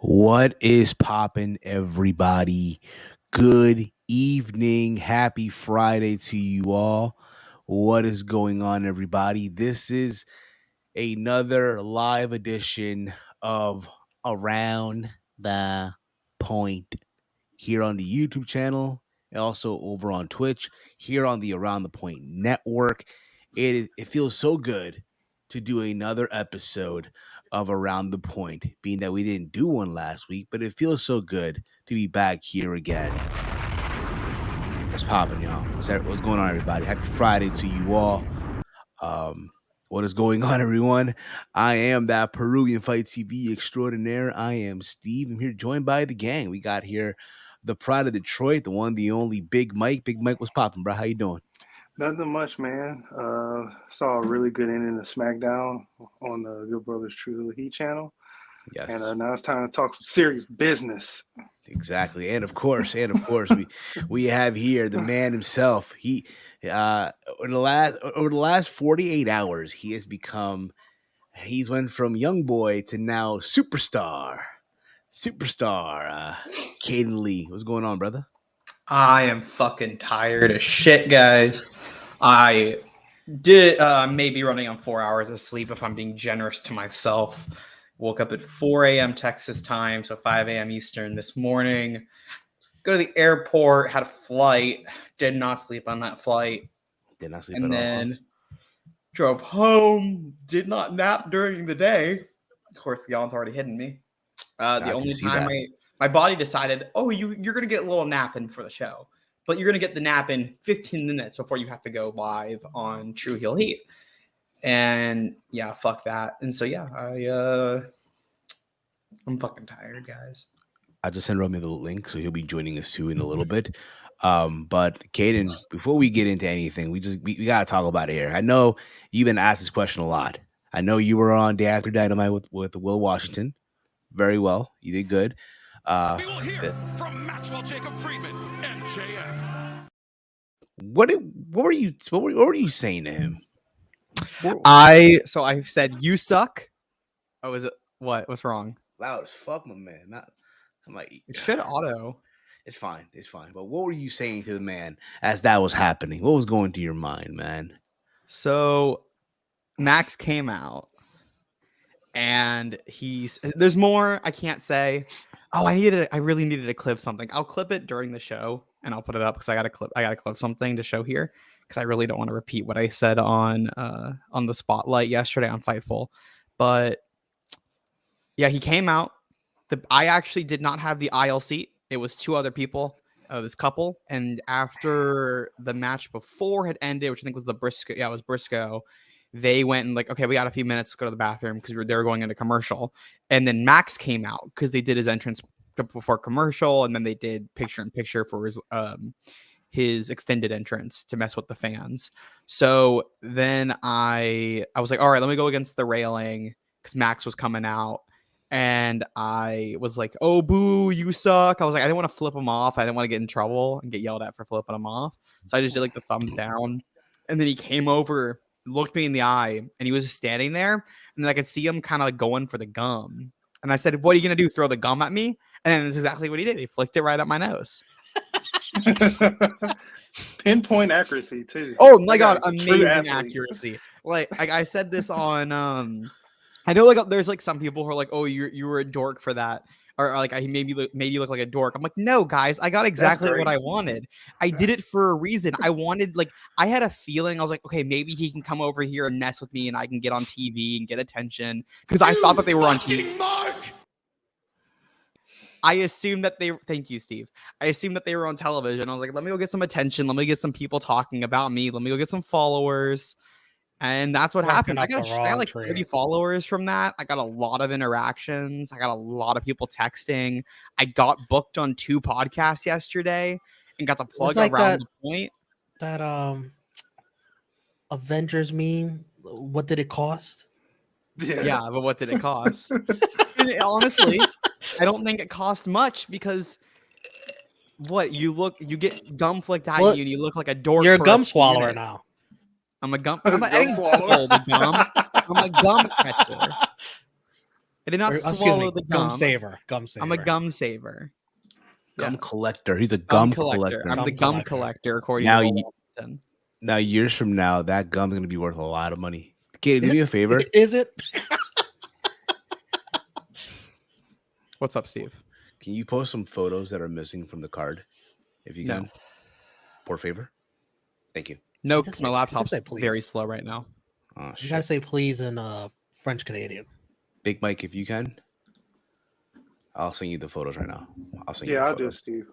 What is poppin', everybody? Good evening. Happy Friday to you all. What is going on, everybody? This is another live edition of Around the Point here on the YouTube channel and also over on Twitch, here on the Around the Point Network. It feels so good to do another episode of Around the Point, being that we didn't do one last week, but it feels so good to be back here again. What's poppin', y'all? What's going on, everybody? Happy Friday to you all. What is going on, everyone? I am that Peruvian Fight TV extraordinaire. I am Steve. I'm here joined by the gang. We got here the pride of Detroit, the one, the only Big Mike. Big Mike, what's poppin', bro? How you doing? Nothing much, man. Saw a really good ending of SmackDown on the Good Brothers True Heat channel. Yes. And now it's time to talk some serious business. Exactly. And of course, we have here the man himself. He over the last 48 hours, he's went from young boy to now superstar. Kayden Lee. What's going on, brother? I am fucking tired as shit, guys. I did maybe running on 4 hours of sleep if I'm being generous to myself. Woke up at 4 a.m. Texas time, so 5 a.m. Eastern this morning. Go to the airport, had a flight, did not sleep on that flight. Did not sleep and at then drove home, did not nap during the day. Of course, the yawn's already hidden me. The only time my body decided, oh, you're going to get a little nap in for the show. But you're going to get the nap in 15 minutes before you have to go live on True Heel Heat. And yeah, fuck that. And so, yeah, I'm fucking tired, guys. I just sent Romeo the link, so he'll be joining us too in a little bit. But Kayden, before we get into anything, we gotta talk about it here. I know you've been asked this question a lot. I know you were on Day After Dynamite with Will Washington. Very well. You did good. We will hear from Maxwell Jacob Friedman, MJF. What were you saying to him? I said you suck. Oh, was it what? What's wrong? Loud as fuck, my man. I'm like, it should auto. It's fine. But what were you saying to the man as that was happening? What was going through your mind, man? So Max came out and there's more I can't say. Oh, I really needed to clip something. I'll clip it during the show and I'll put it up because I gotta clip something to show here because I really don't want to repeat what I said on the spotlight yesterday on Fightful. But yeah, he came out. I actually did not have the aisle seat. It was two other people, this couple. And after the match before had ended, which I think was the Briscoe. Yeah, it was Briscoe. They went and like, okay, we got a few minutes to go to the bathroom because they were going into commercial. And then Max came out because they did his entrance before commercial. And then they did picture-in-picture for his extended entrance to mess with the fans. So then I was like, all right, let me go against the railing because Max was coming out. And I was like, oh, boo, you suck. I was like, I didn't want to flip him off. I didn't want to get in trouble and get yelled at for flipping him off. So I just did like the thumbs down. And then he came over, looked me in the eye, and he was just standing there. And I could see him kind of like going for the gum. And I said, what are you going to do? Throw the gum at me? And that's exactly what he did. He flicked it right up my nose. Pinpoint accuracy, too. Oh, my God. Amazing accuracy. Like I said this on... I know like there's like some people who are like, oh, you were a dork for that. Or like he made you look like a dork. I'm like, no, guys, I got exactly what I wanted. I did it for a reason. I wanted I had a feeling. I was like, okay, maybe he can come over here and mess with me and I can get on TV and get attention. Because I thought that they were on TV. I assumed that thank you, Steve. I assumed that they were on television. I was like, let me go get some attention. Let me get some people talking about me. Let me go get some followers. And that's what happened. I got like 30 followers from that. I got a lot of interactions. I got a lot of people texting. I got booked on 2 podcasts yesterday and got to plug Around the Point. That Avengers meme. What did it cost? Yeah, but what did it cost? And honestly, I don't think it cost much because you get gum flicked at you and you look like a dork. You're a gum swallower now. I'm a gum. I didn't swallow the gum. I'm a gum catcher. I did not Excuse swallow me, the gum gum. saver. Gum saver. I'm a gum saver. Gum Yes. collector. He's a Gum gum collector. collector. I'm Gum the gum collector. collector, according Now to you- Will Washington. Now, years from now, that gum is going to be worth a lot of money. Kid, do me a favor. Is it? What's up, Steve? Can you post some photos that are missing from the card, if you No. can? Por favor. Thank you. No, You because just my say- you just laptop's say very please. slow right now. Oh, You shit. gotta say please in French Canadian. Big Mike, if you can, I'll send you the photos right now. I'll send you Yeah, the I'll do it, photos. Steve.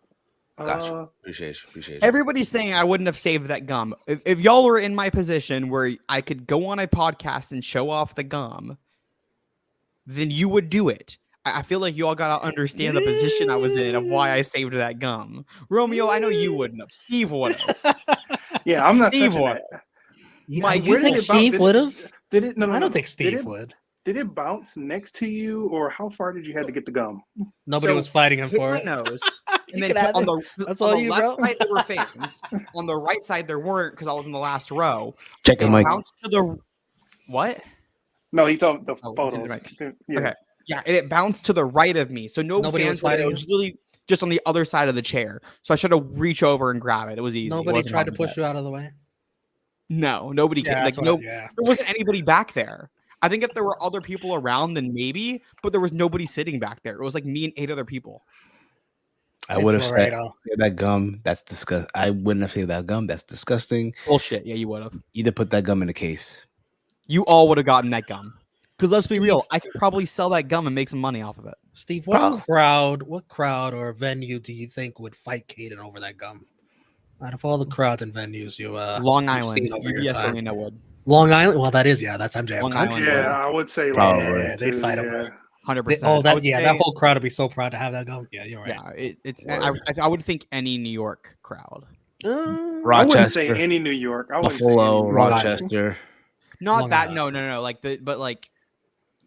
Gotcha. Appreciate you. Everybody's saying I wouldn't have saved that gum. If y'all were in my position where I could go on a podcast and show off the gum, then you would do it. I feel like you all gotta understand the position I was in of why I saved that gum. Romeo, I know you wouldn't have. Steve would have. Yeah, I'm not Steve touching would. that. Yeah, Mike, you Where think did it bounce? Steve would have? Did it? No, no, I no, don't no. think Did Steve it- would. Did it bounce next to you, or how far did you have to get the gum? Nobody So, was fighting him Hit for my it. nose. You And then could have on it. the, That's on all the you, left bro. side there were fans. On the right side there weren't because I was in the last row. Check It it, Mike. bounced to the what? No, he told the Oh, photos. it's Yeah. Okay. Yeah, and it bounced to the right of me. So Nobody was fans were there. fighting It was really just on the other side of the chair. So I should have reach over and grab it. It was easy. It Nobody wasn't tried to hard push get. you out of the way. No, nobody Yeah, came. that's Like what. no, Yeah. there wasn't anybody back there. I think if there were other people around, then maybe, but there was nobody sitting back there. It was like me and 8 other people. I would have It's said Laredo. that gum. That's disgusting. I wouldn't have said that gum. That's disgusting. Bullshit. Yeah, you would have. Either put that gum in a case. You all would have gotten that gum. Because let's be real, I could probably sell that gum and make some money off of it. Steve, Bro. what crowd or venue do you think would fight Kayden over that gum? Out of all the crowds and venues Long you've Island, seen over your UBS time. Arena would. Long Island. Well, that is that's MJF. Long country. Island. Yeah, I would say Probably. Long Yeah, Island, they'd too, fight yeah. over it. 100%. Oh, I that would that say- whole crowd would be so proud to have that gum. Yeah, you're right. Yeah, it's. Word. I would think any New York crowd. I wouldn't Rochester, say any New York. I wouldn't say any Buffalo, New York. Rochester. Not Long that. Island. No. Like but like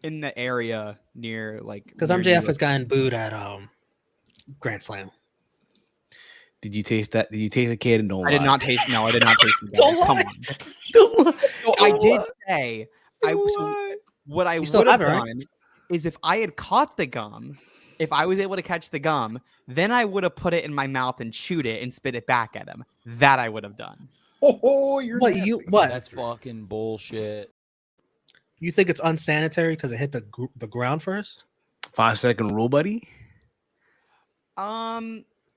in the area near like. Because near New MJF York. has gotten booed at Grand Slam. Did you taste that? Did you taste a kid and don't I did lie? not taste. No, I did not taste. Don't Come lie. on. Don't lie. So I did say. What I You would still have have it, right? done is if I had caught the gum, if I was able to catch the gum, then I would have put it in my mouth and chewed it and spit it back at him. That I would have done. Oh, you're What nasty. what? That's fucking bullshit. You think it's unsanitary because it hit the ground first? 5-second rule, buddy.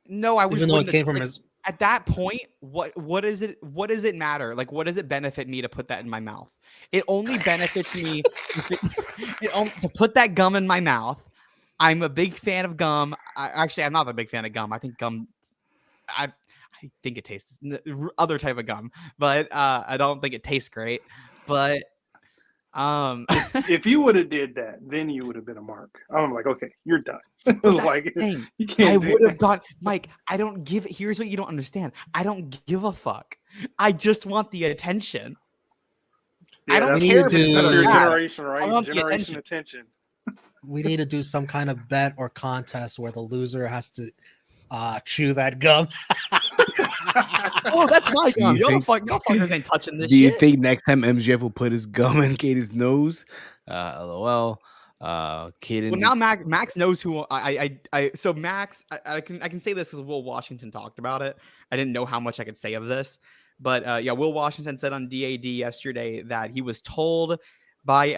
No, I wish Even though it wouldn't came have- from like, his. at that point, what is it? What does it matter? Like, what does it benefit me to put that in my mouth? It only benefits me to put that gum in my mouth. I'm a big fan of gum. I'm not a big fan of gum. I think gum. I think it tastes other type of gum, but I don't think it tastes great. But If you would have did that, then you would have been a mark. I'm like, okay, you're done. Like, dang, you can't. I do would have that. gone, Mike. I don't give. Here's what you don't understand. I don't give a fuck. I just want the attention. I don't that's- care if it's do- good That's or your bad. generation, right? want the Generation attention. We need to do some kind of bet or contest where the loser has to chew that gum. Oh, that's my Do gum. you Y'all think- fuckers ain't touching this Do you shit. think next time MJF will put his gum in Katie's nose? LOL. Kayden. Well, now Max knows who so Max, I can say this because Will Washington talked about it. I didn't know how much I could say of this, but yeah, Will Washington said on DAD yesterday that he was told by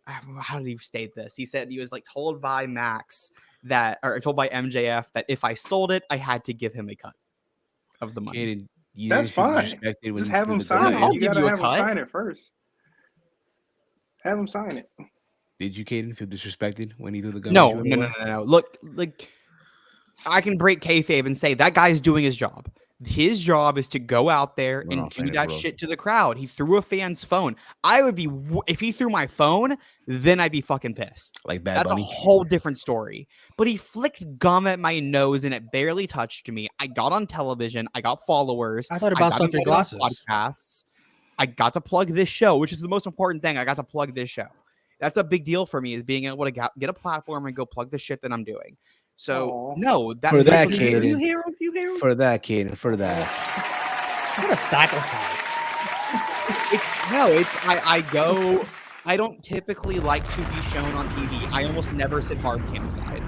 how did he state this? He said he was like told by Max or told by MJF that if I sold it, I had to give him a cut of the money. Kayden, you That's didn't feel fine. disrespected when Just you have threw him the sign gum it. in? I'll You give gotta you a have him cut. sign it first. Have him sign it. Did you, Kayden, feel disrespected when he threw the gum? No, at you? no. Look, like I can break kayfabe and say that guy's doing his job. His job is to go out there We're and not do saying it, that bro. shit to the crowd. He threw a fan's phone. I would be if he threw my phone, then I'd be fucking pissed. Like Bad That's Bunny. a whole different story. But he flicked gum at my nose and it barely touched me. I got on television. I got followers. I thought it I bounced got off your invited on glasses. podcasts. I got to plug this show, which is the most important thing. I got to plug this show. That's a big deal for me, is being able to get a platform and go plug the shit that I'm doing. So Aw. no, For that, that's- Kayden. You hear him? You hear him? For that, Kayden. For that. What a sacrifice. I go I don't typically like to be shown on TV. I almost never sit hard cam side.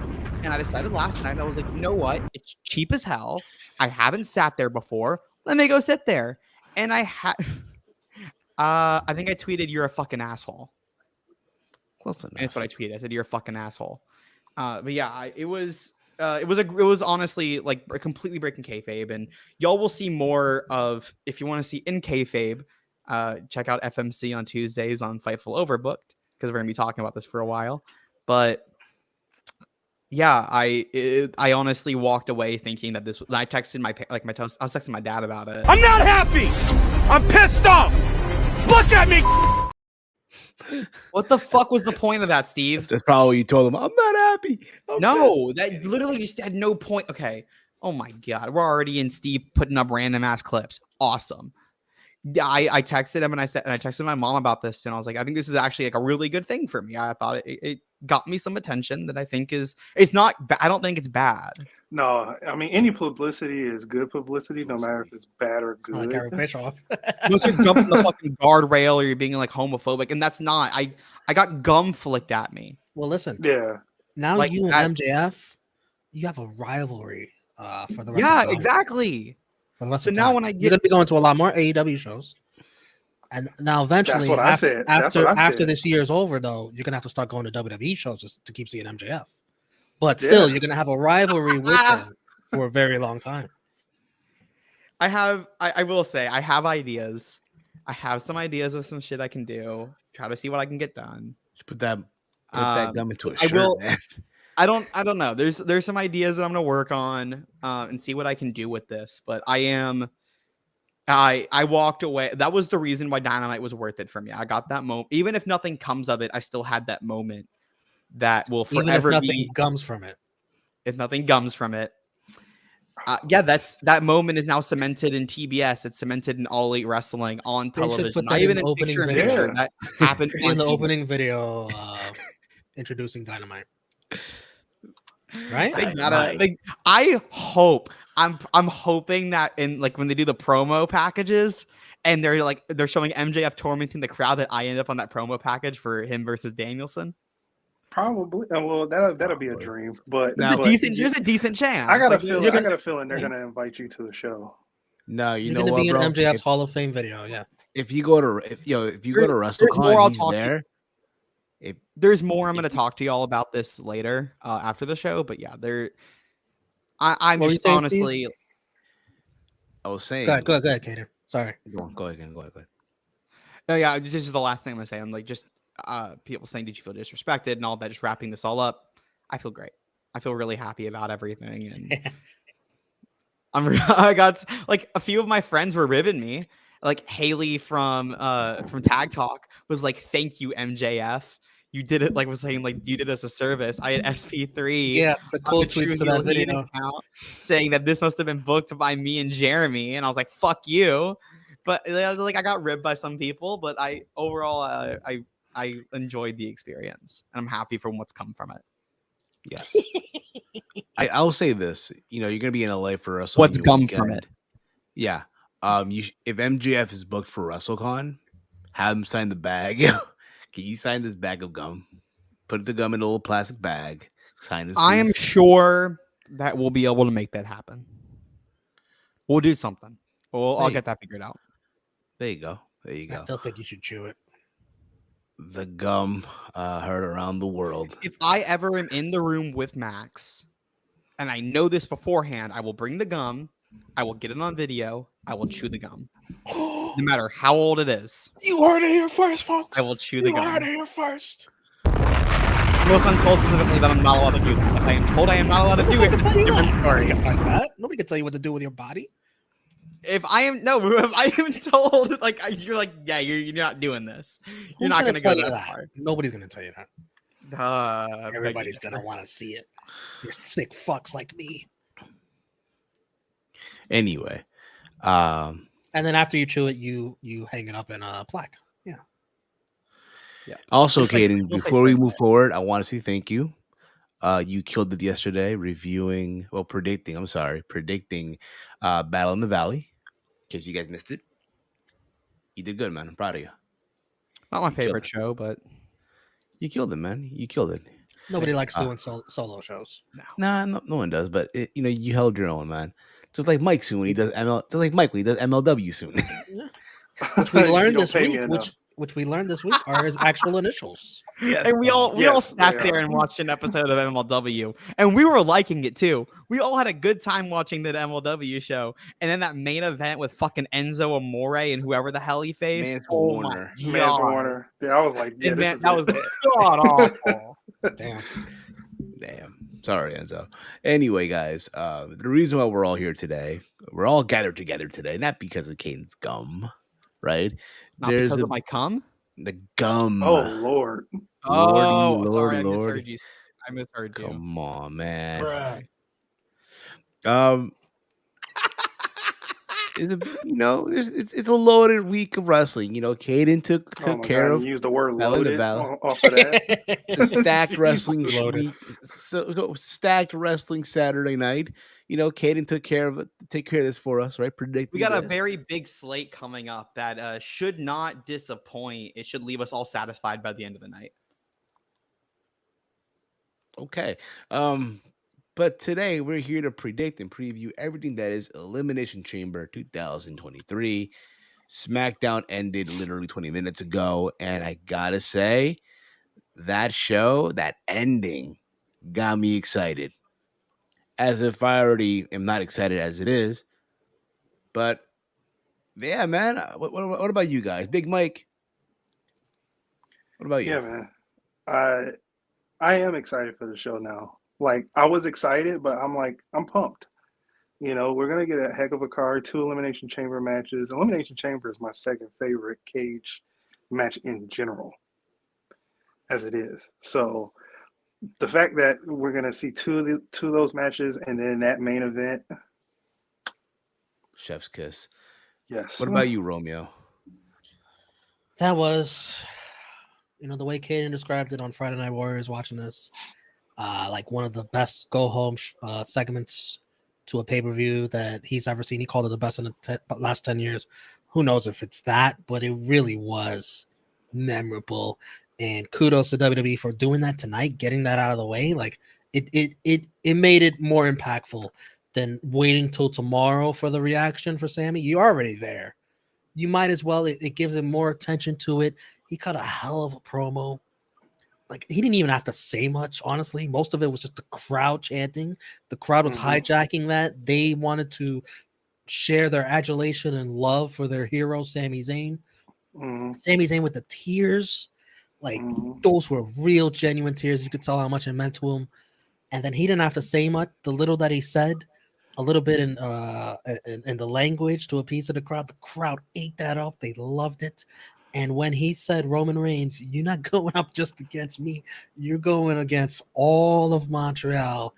And I decided last night, I was like, you know what? It's cheap as hell. I haven't sat there before. Let me go sit there. And I think I tweeted, "You're a fucking asshole." Close enough. And that's what I tweeted. I said, "You're a fucking asshole." But yeah, it was honestly like completely breaking kayfabe, and y'all will see more of, if you want to see in kayfabe, check out FMC on Tuesdays on Fightful Overbooked, because we're gonna be talking about this for a while. But yeah, I honestly walked away thinking that this. I texted I was texting my dad about it. I'm not happy. I'm pissed off. Look at me. What the fuck was the point of that, Steve? That's probably what you told him. I'm not happy. No, that literally just had no point. Okay. Oh my God. We're already in Steve putting up random ass clips. Awesome. Yeah, I texted him and I texted my mom about this, and I was like, I think this is actually like a really good thing for me. I thought it got me some attention that I think it's not. I don't think it's bad. No, I mean, any publicity is good publicity, no matter if it's bad or Like good. Eric Bischoff. Unless you're jumping the fucking guardrail or you're being like homophobic, and that's not. I got gum flicked at me. Well, listen. Yeah. Now Like you that- and MJF, you have a rivalry for the rest. Yeah, of the exactly. For the rest So of now time. when I You're get gonna be going to a lot more AEW shows, and now eventually, That's what I said. That's what I after said. this year's over, though, you're gonna have to start going to WWE shows just to keep seeing MJF. But still, Yeah. you're gonna have a rivalry with him for a very long time. I will say I have ideas. I have some ideas of some shit I can do. Try to see what I can get done. Just put that gum into a I shirt, will- man. I don't know. There's some ideas that I'm gonna work on and see what I can do with this. But I walked away. That was the reason why Dynamite was worth it for me. I got that moment. Even if nothing comes of it, I still had that moment that will Even if forever nothing be. comes from it. If nothing comes from it. Yeah, that moment is now cemented in TBS. It's cemented in All Elite Wrestling on They should television. put Not that even in in the opening picture in video. picture. That happened In on the TV. opening video, introducing Dynamite. Right? They gotta, I'm hoping that in like when they do the promo packages and they're showing MJF tormenting the crowd, that I end up on that promo package for him versus Danielson. Probably. Well, that'll be a Probably. dream. But There's but a decent chance. I got a Like, feeling. you're I gonna- got a feeling they're gonna invite you to the show. No, you You're know gonna what, be in bro? MJF's Hall of Fame video. Yeah. If you go to if you go to There's more WrestleCon, I'll he's talk to you. there. There's more I'm going to talk to y'all about this later after the show, but yeah, I'm What were you just saying, honestly. I was saying. Go ahead, Kader. Sorry. Go ahead. No, yeah, this is the last thing I'm gonna say. I'm like, just people saying, "Did you feel disrespected?" and all that. Just wrapping this all up. I feel great. I feel really happy about everything, and I got like a few of my friends were ribbing me. Like Haley from Tag Talk was like, "Thank you, MJF. You did it." Like was saying like, "You did us a service." I had SP3. Yeah, the on cool the True tweets to that Heel Heat video. account saying that this must have been booked by me and Jeremy, and I was like, "Fuck you." But like I got ribbed by some people, but I overall I enjoyed the experience, and I'm happy from what's come from it. Yes. I'll say this. You know, you're gonna be in LA for WrestleMania. What's come from weekend. it? Yeah. If MJF is booked for WrestleCon, have him sign the bag. Can you sign this bag of gum? Put the gum in a little plastic bag. Sign this. I am piece. sure that we'll be able to make that happen. We'll do something. I'll Hey. get that figured out. There you go. I still think you should chew it. The gum heard around the world. If I ever am in the room with Max, and I know this beforehand, I will bring the gum. I will get it on video. I will chew the gum, no matter how old it is. You heard it here first, folks. I will chew the gum. here first. Unless I'm told specifically that I'm not allowed to do that. If I am told I am not allowed to do it, it's a different story. Nobody can tell you that. Nobody can tell you what to do with your body. If I am told, like you're like, yeah, you're not doing this. You're Who's not gonna tell go you that far. Nobody's gonna tell you that. Everybody's Becky. gonna want to see it. You're sick fucks like me. Anyway, And then after you chew it, you hang it up in a plaque. Yeah. also, Just like- Kayden, just like before we Frank move said. forward, I want to say thank you. You killed it yesterday, predicting Battle in the Valley. In case you guys missed it, you did good, man. I'm proud of you. Not my You killed favorite it. show, but You killed it, man. You killed it. Nobody likes Ah. doing solo shows. Nah, no one does. But you held your own, man. Just like Mike soon when he does Just like Mike when he does MLW soon. Which we You learned don't this pay me week. enough. Which we learned this week are his actual initials. Yes. and we all Yes, sat they there are. and watched an episode of MLW, and we were liking it too. We all had a good time watching the MLW show, and then that main event with fucking Enzo Amore and whoever the hell he faced. Mance Oh Warner. my Mans god, Warner. Yeah, I was like, yeah, And this man, is that it. was god awful. Damn. Damn. Sorry, Enzo. Anyway, guys, the reason why we're all here today, we're all gathered together today, not because of Kayden's gum, right? Not because of my cum. the gum. Oh Lord. Oh, sorry, I Lordy. misheard you. I misheard you. Come on, man. Sorry. It's a loaded week of wrestling. Kayden took Oh my care God, of you used the word Valley to loaded Valley. off of that. the stacked wrestling Loaded. week. So stacked wrestling Saturday night. Kayden take care of this for us, right? We got a this. very big slate coming up that should not disappoint. It should leave us all satisfied by the end of the night. Okay. But today we're here to predict and preview everything that is Elimination Chamber 2023. SmackDown ended literally 20 minutes ago, and I gotta say, that show, that ending, got me excited. As if I already am not excited as it is. But yeah, man. What about you guys? Big Mike. What about you? Yeah, man. I am excited for the show now. Like, I was excited, but I'm pumped. We're gonna get a heck of a card, 2 Elimination Chamber matches. Elimination Chamber is my second favorite cage match in general, as it is. So the fact that we're gonna see two of those matches and then that main event, Chef's kiss. yes. What about you, Romeo? That was, the way Kayden described it on Friday Night Warriors watching this, like one of the best go-home segments to a pay-per-view that he's ever seen. He called it the best in the last 10 years. Who knows if it's that, but it really was memorable. And kudos to WWE for doing that tonight, getting that out of the way. Like it made it more impactful than waiting till tomorrow for the reaction for Sami. You're already there. You might as well. It gives him more attention to it. He cut a hell of a promo. Like, he didn't even have to say much, honestly. Most of it was just the crowd chanting. The crowd was hijacking that. They wanted to share their adulation and love for their hero, Sami Zayn. Sami Zayn with the tears. Like, those were real, genuine tears. You could tell how much it meant to him. And then he didn't have to say much. The little that he said, a little bit in the language to appease the crowd ate that up. They loved it. And when he said, Roman Reigns, you're not going up just against me. You're going against all of Montreal.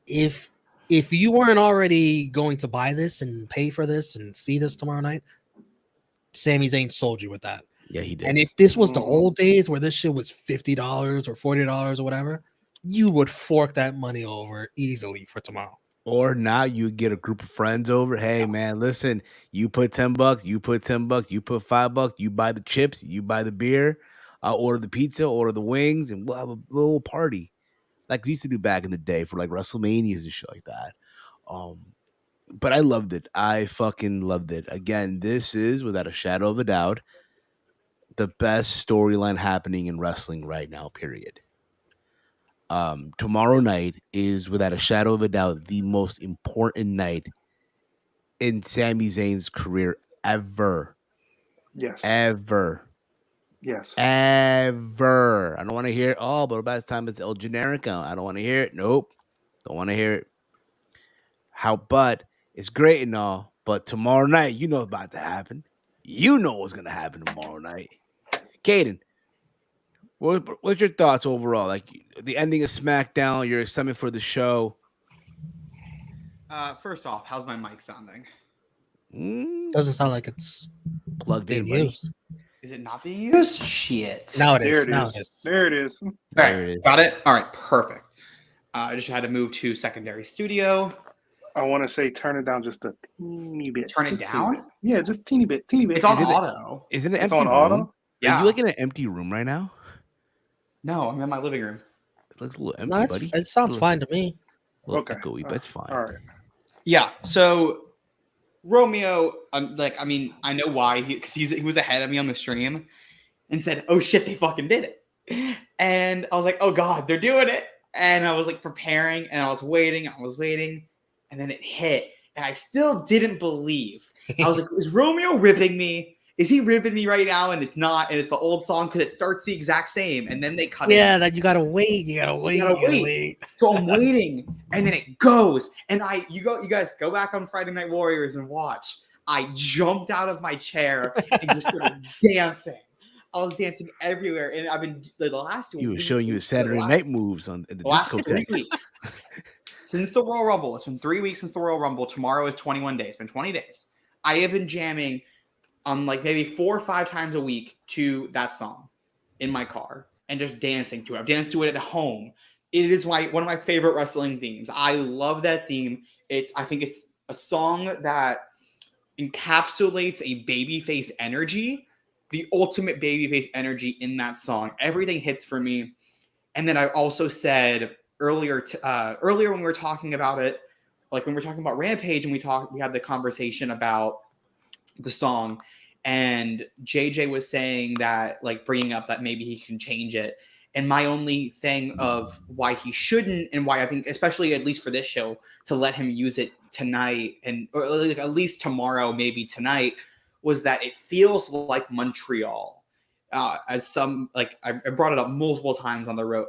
If you weren't already going to buy this and pay for this and see this tomorrow night, Sami Zayn sold you with that. Yeah, he did. And if this was the old days where this shit was $50 or $40 or whatever, you would fork that money over easily for tomorrow. Or now you get a group of friends over. Hey, man, listen, you put $10, you put $10, you put $5, you buy the chips, you buy the beer, I'll order the pizza, order the wings, and we'll have a little party like we used to do back in the day for like WrestleManias and shit like that. But I loved it. I fucking loved it. Again, this is, without a shadow of a doubt, the best storyline happening in wrestling right now, period. Tomorrow night is, without a shadow of a doubt, the most important night in Sami Zayn's career ever. Yes. Ever. Yes. Ever. I don't want to hear it. Oh, but about this time it's El Generico. I don't want to hear it. Nope. Don't want to hear it. But it's great and all, but tomorrow night, you know what's about to happen. You know what's going to happen tomorrow night. Kayden, what's your thoughts overall? Like the ending of SmackDown, you're excited for the show. First off, how's my mic sounding? Doesn't sound like it's plugged in, being used. Is it not being used? Shit. Now it is. There it is. There it is. There it is. Got it? All right, perfect. I just had to move to secondary studio. I want to say turn it down just a teeny bit. Turn it Just down? Yeah, just teeny bit. Teeny bit. It's on auto. Isn't it It's empty on room? auto? Yeah. Are you like in an empty room right now? No, I'm in my living room. It looks a little empty, No, buddy. it sounds fine to me. A little Okay. echoey, but it's fine. All right. Yeah. So Romeo, I know why because he was ahead of me on the stream and said, "Oh shit, they fucking did it," and I was like, "Oh god, they're doing it," and I was like preparing and I was waiting, and then it hit, and I still didn't believe. I was like, "Is Romeo ribbing me? Is he ribbing me right now?" And it's not, and it's the old song because it starts the exact same, and then they cut it. Yeah, that you gotta wait. You gotta wait. So I'm waiting, and then it goes, and you guys go back on Friday Night Warriors and watch. I jumped out of my chair and just started dancing. I was dancing everywhere, and I've been the last 2 weeks. He was showing you his Saturday night moves on the last 3 discotheque. weeks since the Royal Rumble. It's been 3 weeks since the Royal Rumble. Tomorrow is 21 days. It's been 20 days. I have been jamming on like maybe 4 or 5 times a week to that song in my car and just dancing to it. I've danced to it at home. It is one of my favorite wrestling themes. I love that theme. I think it's a song that encapsulates a babyface energy, the ultimate babyface energy in that song. Everything hits for me. And then I also said earlier when we were talking about it, like when we were talking about Rampage and we had the conversation about the song, and JJ was saying that, like, bringing up that maybe he can change it. And my only thing of why he shouldn't, and why I think, especially at least for this show, to let him use it tonight or like at least tomorrow, maybe tonight, was that it feels like Montreal. As some, like, I brought it up multiple times on the road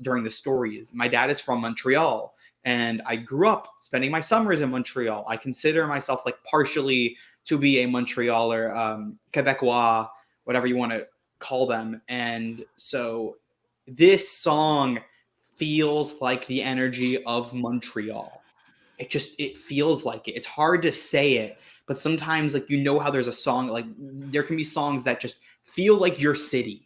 during the stories. My dad is from Montreal, and I grew up spending my summers in Montreal. I consider myself like partially to be a Montrealer, Quebecois, whatever you want to call them. And so this song feels like the energy of Montreal. It feels like it. It's hard to say it, but sometimes, like, how there's a song, like there can be songs that just feel like your city.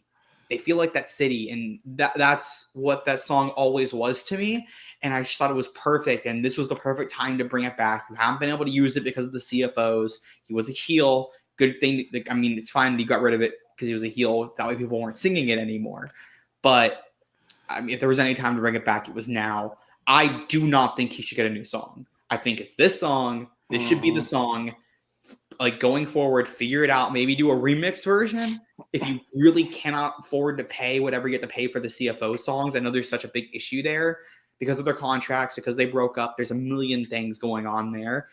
They feel like that city, and that's what that song always was to me. And I just thought it was perfect, and this was the perfect time to bring it back. We haven't been able to use it because of the CFOs. He was a heel. Good thing. Like, I mean, it's fine you got rid of it because he was a heel. That way people weren't singing it anymore. But I mean, if there was any time to bring it back, it was now. I do not think he should get a new song. I think it's this song. This should be the song. Like, going forward, figure it out. Maybe do a remixed version if you really cannot afford to pay whatever you get to pay for the CFO songs. I know there's such a big issue there because of their contracts, because they broke up. There's a million things going on there.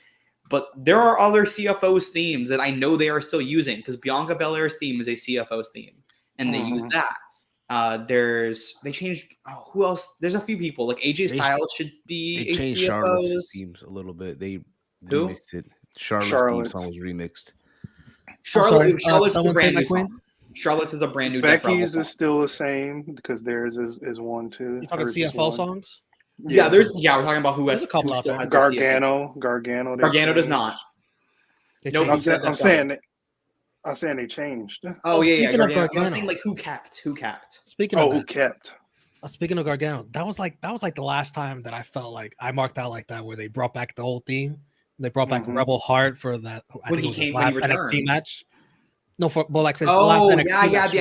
But there are other CFOs themes that I know they are still using, because Bianca Belair's theme is a CFO's theme, and they use that. They changed. Who else? There's a few people like AJ Styles should be. They changed Charlotte's themes a little bit. They remixed it. Charlotte's theme song was remixed. Charlotte's is a brand new song. Charlotte's is a brand new. Becky's is still the same because theirs is one too. You talking CFO songs? Yeah, we're talking about who has a couple out there. Gargano does not. No, I'm saying they changed. Oh yeah, Gargano. I'm saying, like, who kept? Speaking of who kept? Speaking of Gargano, that was like the last time that I felt like I marked out like that, where they brought back the whole theme. They brought back Rebel Heart for that. I think it was his last NXT match. No, for the last NXT match.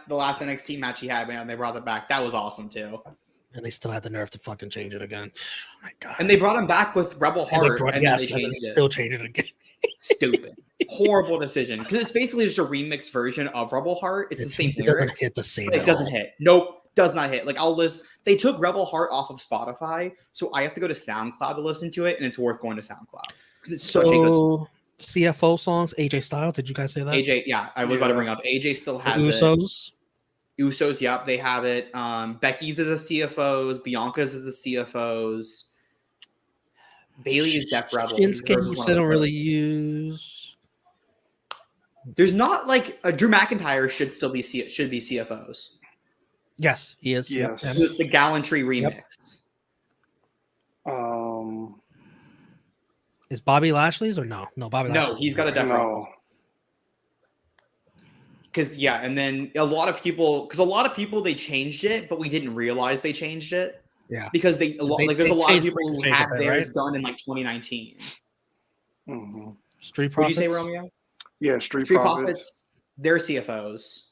The last NXT match he had, man. They brought it back. That was awesome too. And they still had the nerve to fucking change it again. Oh my god! And they brought him back with Rebel Heart, and they changed it. Still changed it again. Stupid, horrible decision. Because it's basically just a remixed version of Rebel Heart. It's the same lyrics. It doesn't hit the same. It doesn't hit. Nope, does not hit. Like, I'll list. They took Rebel Heart off of Spotify, so I have to go to SoundCloud to listen to it, and it's worth going to SoundCloud because it's such a good song. CFO songs. AJ Styles. Did you guys say that? AJ, yeah, I was about to bring up. AJ still has Usos. Usos, yep, they have it. Becky's is a CFO's. Bianca's is a CFO's. Bailey is Def Rebel. Shinsuke, which they don't really use. There's not like a Drew McIntyre should be CFO's. Yes, he is. Yes. Yep. It was the Gallantry remix. Is Bobby Lashley's or no? No, Bobby Lashley's. No, he's got a Def Rebel. Because and then a lot of people they changed it, but we didn't realize they changed it. Yeah, because there's a lot of people who had theirs done in like 2019. Mm-hmm. Street Profits. Did you say Romeo? Yeah, Street Profits. They're CFOs.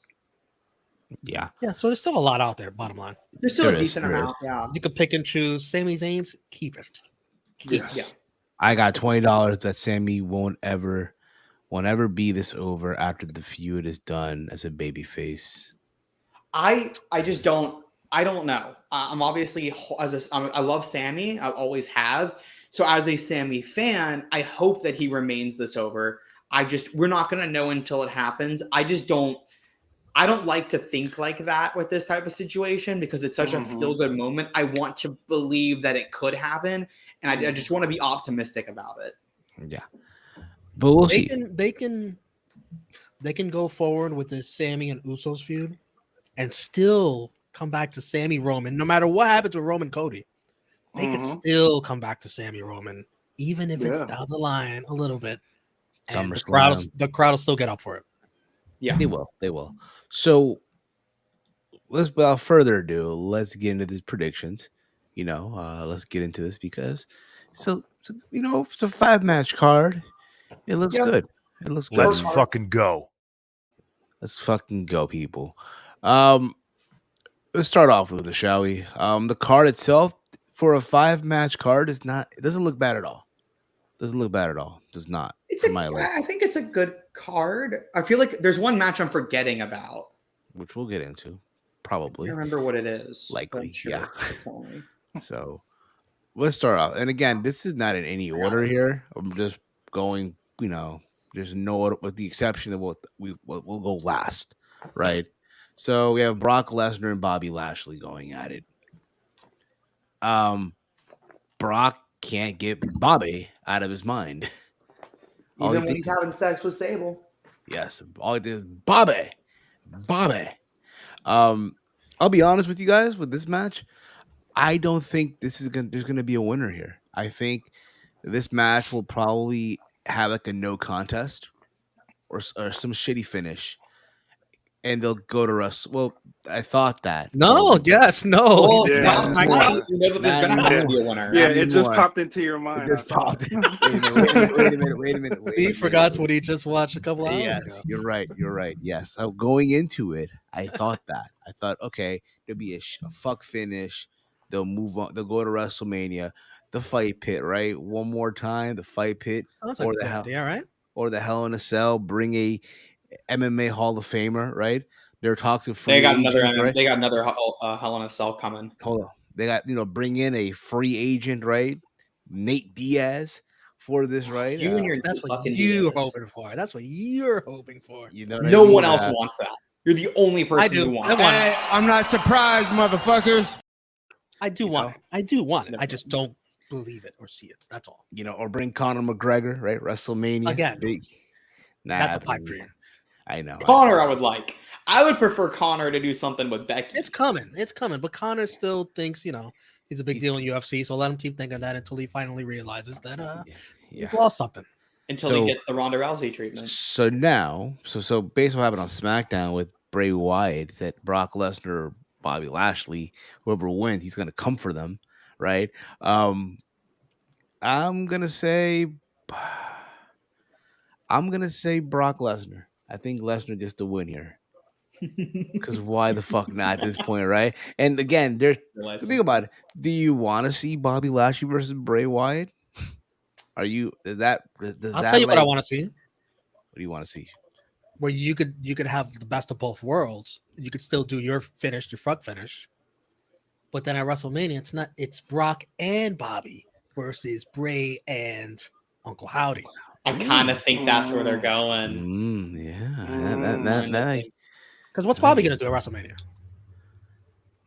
Yeah, Yeah, so there's still a lot out there. Bottom line, There's still There a is, decent there amount. is. Yeah. you could pick and choose. Sami Zayn's, keep it. Yes. Yeah. I got $20 that Sammy won't ever be this over after the feud is done as a babyface. I just don't. I don't know. I'm obviously I love Sami. I always have. So as a Sami fan, I hope that he remains this over. We're not gonna know until it happens. I don't like to think like that with this type of situation because it's such a feel-good moment. I want to believe that it could happen, and I just want to be optimistic about it. Yeah, but we'll They see. can go forward with this Sami and Usos feud and still come back to Sami Roman. No matter what happens with Roman Cody, they can still come back to Sami Roman, even if it's down the line a little bit. And the crowd will still get up for it. Yeah, They will. So without further ado, let's get into these predictions. Let's get into this because it's a 5-match card. It looks good. It looks good. Let's fucking go. Let's fucking go, people. Let's start off with it, shall we? The card itself for a 5-match card it doesn't look bad at all. Does not. I think it's a good card. I feel like there's one match I'm forgetting about, which we'll get into, I probably. can't remember what it is. Likely, Sure, yeah. tell me. So let's start off. And again, this is not in any order here. I'm just going, there's no order with the exception that we'll go last, right? So we have Brock Lesnar and Bobby Lashley going at it. Brock can't get Bobby out of his mind. Even when he's having sex with Sable. Yes, all he did is Bobby. I'll be honest with you guys with this match. I don't think there's gonna be a winner here. I think this match will probably have like a no contest or some shitty finish, and they'll go to us. Well, I thought that. No. There's Oh, gonna have to be a winner. Yeah, it just popped into your mind. It just popped. Wait a minute. He forgot what he just watched a couple hours ago. Yes, you're right. Yes. So going into it, I thought that. I thought, okay, there'll be a fuck finish. They'll move on. They'll go to WrestleMania, the fight pit, right? One more time, the fight pit, Sounds like a good idea, right? or the Hell in a Cell. Bring a MMA Hall of Famer, right? They're talking free. They got another. Right? They got another Hell in a Cell coming. Hold on. They got bring in a free agent, right? Nate Diaz for this, right? That's what you're hoping for. That's what you're hoping for. No one else wants that. You're the only person who wants it. I'm not surprised, motherfuckers. I do want it. I do want it. I just don't believe it or see it. That's all. Or bring Conor McGregor, right? WrestleMania. Again. Big. That's a pipe dream. I know. Conor, I would like. I would prefer Conor to do something with Becky. It's coming. But Conor still thinks, he's a big deal in UFC. So let him keep thinking that until he finally realizes that he's lost something. Until he gets the Ronda Rousey treatment. So now, so based on what happened on SmackDown with Bray Wyatt, that Brock Lesnar or Bobby Lashley, whoever wins, he's going to come for them, right? I'm going to say Brock Lesnar. I think Lesnar gets the win here. Because why the fuck not at this point, right? And again, think about it. Do you want to see Bobby Lashley versus Bray Wyatt? I'll tell you what I want to see. What do you want to see? Where you could have the best of both worlds. You could still do your front finish. But then at WrestleMania, it's Brock and Bobby versus Bray and Uncle Howdy. I kind of think that's where they're going. Because what's Bobby going to do at WrestleMania?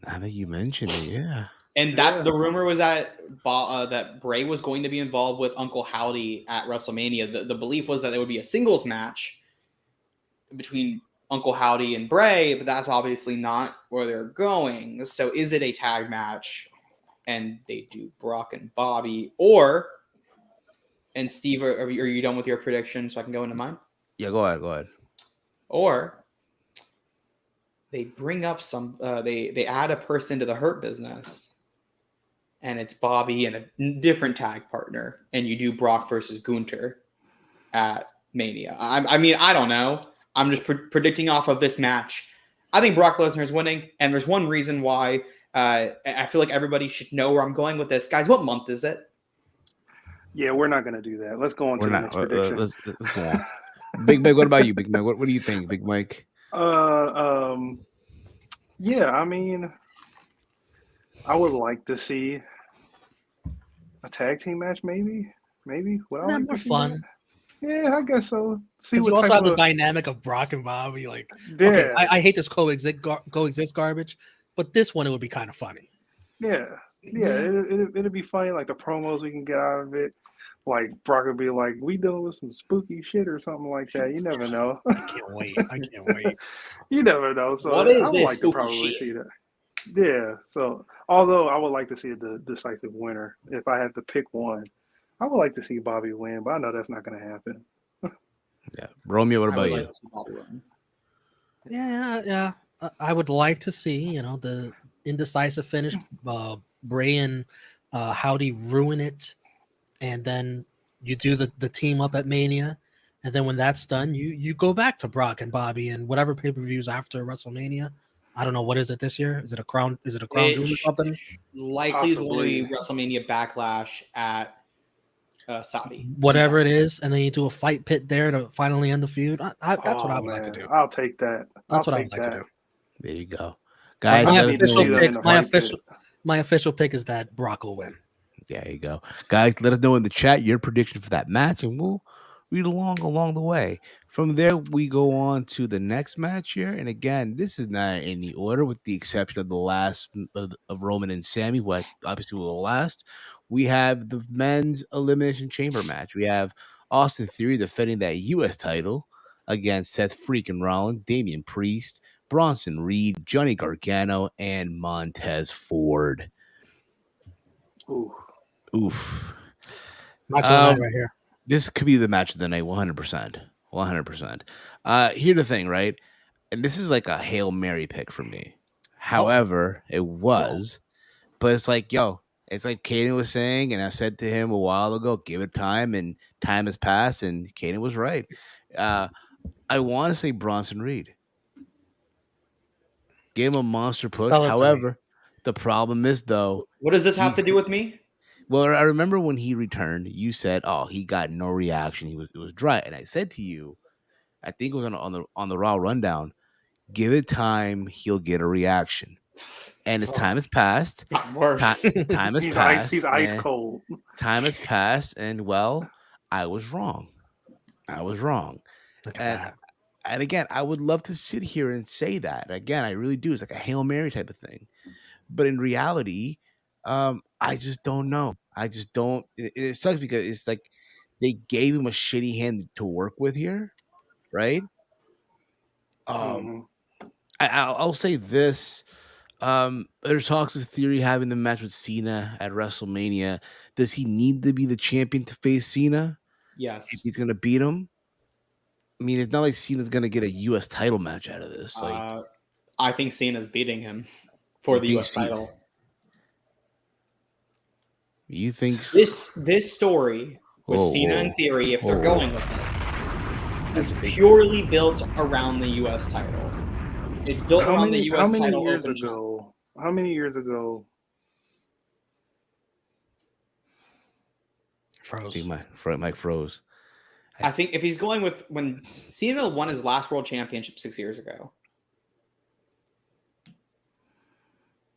Now that you mention it, yeah. And the rumor was that that Bray was going to be involved with Uncle Howdy at WrestleMania. The belief was that there would be a singles match between Uncle Howdy and Bray, but that's obviously not where they're going. So is it a tag match and they do Brock and Bobby? And Steve, are you done with your prediction so I can go into mine? Yeah, go ahead. Or they bring up they add a person to the Hurt Business, and it's Bobby and a different tag partner, and you do Brock versus Gunther at Mania. I mean, I don't know. I'm just predicting off of this match. I think Brock Lesnar is winning, and there's one reason why. I feel like everybody should know where I'm going with this. Guys, what month is it? Yeah, we're not going to do that. Let's go on to We're the not. next prediction. Let's go on. Big Mike, what about you, Big Mike? What do you think, Big Mike? Yeah, I mean, I would like to see a tag team match, maybe. Would I like more to see fun. that? Yeah, I guess so. See Because what you also type have the of dynamic of Brock and Bobby. Like, yeah, okay, I hate this coexist garbage, but this one it would be kind of funny. yeah. It'd be funny, like the promos we can get out of it. Like Brock would be like, "We dealing with some spooky shit" or something like that. You never know. I can't wait. You never know. So What is I would this like to spooky probably shit? see that. Yeah. So although I would like to see the decisive winner, if I had to pick one, I would like to see Bobby win, but I know that's not going to happen. Yeah, Romeo, what I would about like you? to see Bobby win. Yeah. I would like to see, the indecisive finish, Bray and Howdy ruin it, and then you do the team up at Mania, and then when that's done, you go back to Brock and Bobby and whatever pay-per-views after WrestleMania. I don't know, what is it this year? Is it a crown jewel or something? Likely is going to be Possibly. WrestleMania Backlash at Saudi. Whatever it is, and then you do a fight pit there to finally end the feud. That's what I would like to do. I'll take that. That's what I would like to do. There you go, Like, guys. I my need to official see them in pick, the fight pit. my official pick is that Brock will win. There you go, guys. Let us know in the chat your prediction for that match, and we'll read along the way. From there, we go on to the next match here, and again, this is not in any order, with the exception of the last of Roman and Sami, what obviously will last. We have the men's elimination chamber match. We have Austin Theory defending that U.S. title against Seth freaking Rollins, Damian Priest, Bronson Reed, Johnny Gargano, and Montez Ford. Ooh. Oof. Match of the night right here. This could be the match of the night, 100%. 100%. Here's the thing, right? And this is like a Hail Mary pick for me. However, it was. But it's like, it's like Kayden was saying, and I said to him a while ago, give it time, and time has passed, and Kayden was right. I want to say Bronson Reed. Give him a monster push. However, the problem is, though. What does this have to do with me? Well, I remember when he returned, you said, "Oh, he got no reaction. It was dry." And I said to you, I think it was on the Raw rundown, give it time, he'll get a reaction. And as time has passed, Worse. time has passed. He's ice cold. Time has passed, and I was wrong. Look at that. And again, I would love to sit here and say that. Again, I really do. It's like a Hail Mary type of thing. But in reality, I just don't know. I just don't. It sucks because it's like they gave him a shitty hand to work with here, right? I'll say this. There's talks of Theory having the match with Cena at WrestleMania. Does he need to be the champion to face Cena? Yes. If he's gonna beat him? I mean, it's not like Cena's gonna get a U.S. title match out of this. Like, I think Cena's beating him for the U.S. title. You think this story with Cena and Theory, if they're going with it, is purely built around the U.S. title. It's built around the U.S. title. How many years ago? Froze. Mike froze. I think if he's going with when Cena won his last world championship 6 years ago.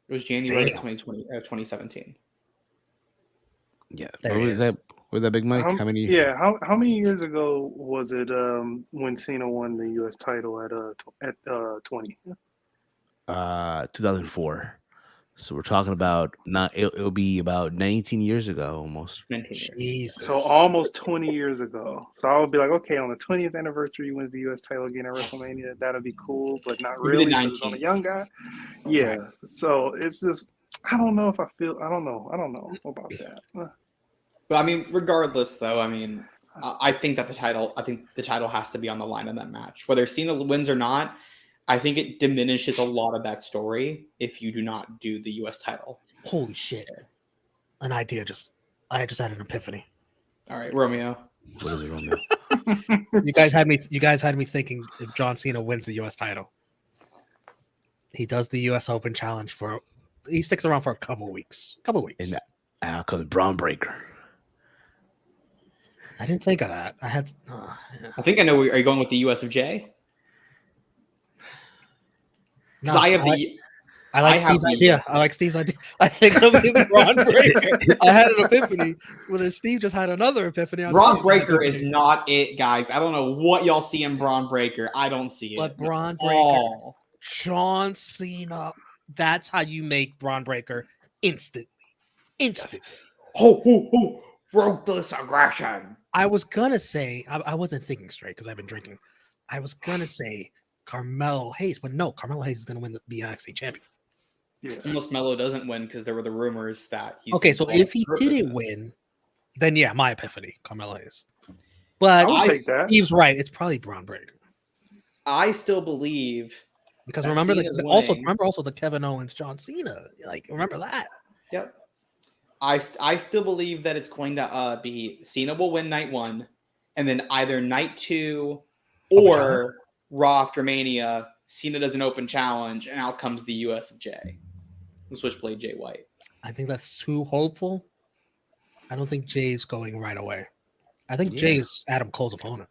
It was January 2017. Yeah. Was that Big Mike? How many? Yeah. How many years ago was it when Cena won the U.S. title at 20? 2004. So we're talking about it'll be about 19 years ago almost. 19 years. Jesus. So almost 20 years ago. So I would be like, okay, on the 20th anniversary, he wins the U.S. title again at WrestleMania. That'll be cool, but not really because it's on a young guy. Yeah. Right. So it's just, I don't know about that. But I mean, regardless, though, I think the title has to be on the line in that match. Whether Cena wins or not, I think it diminishes a lot of that story if you do not do the U.S. title. Holy shit. An idea I just had an epiphany. All right, Romeo. What is it, Romeo? You guys had me thinking if John Cena wins the U.S. title, he does the U.S. Open Challenge he sticks around for a couple weeks. And out comes Braun Breaker. I didn't think of that. I had. I think I know. Are you going with the US of J? Because No, I like Steve's idea. I like Steve's idea. I think I'm even Braun Breaker. I had an epiphany. Well, then Steve just had another epiphany. Braun Breaker is not it, guys. I don't know what y'all see in Braun Breaker. I don't see it. But Braun Breaker, John Cena. That's how you make Braun Breaker instantly. Ruthless aggression. I was gonna say I wasn't thinking straight because I've been drinking. I was gonna say Carmelo Hayes, but no, Carmelo Hayes is gonna win the NXT champion. Yeah. Unless Melo doesn't win because there were the rumors that he's Okay, so if he didn't win, then yeah, my epiphany, Carmelo Hayes. But I'll take that. Steve's right. It's probably Braun Breaker. I still believe because that remember Cena's also the Kevin Owens John Cena. Like remember that. Yep. I still believe that it's going to be Cena will win night 1, and then either night 2 or Raw after Mania, Cena does an open challenge, and out comes the US of J. The Switchblade Jay White. I think that's too hopeful. I don't think Jay's going right away. I think Jay's Adam Cole's opponent.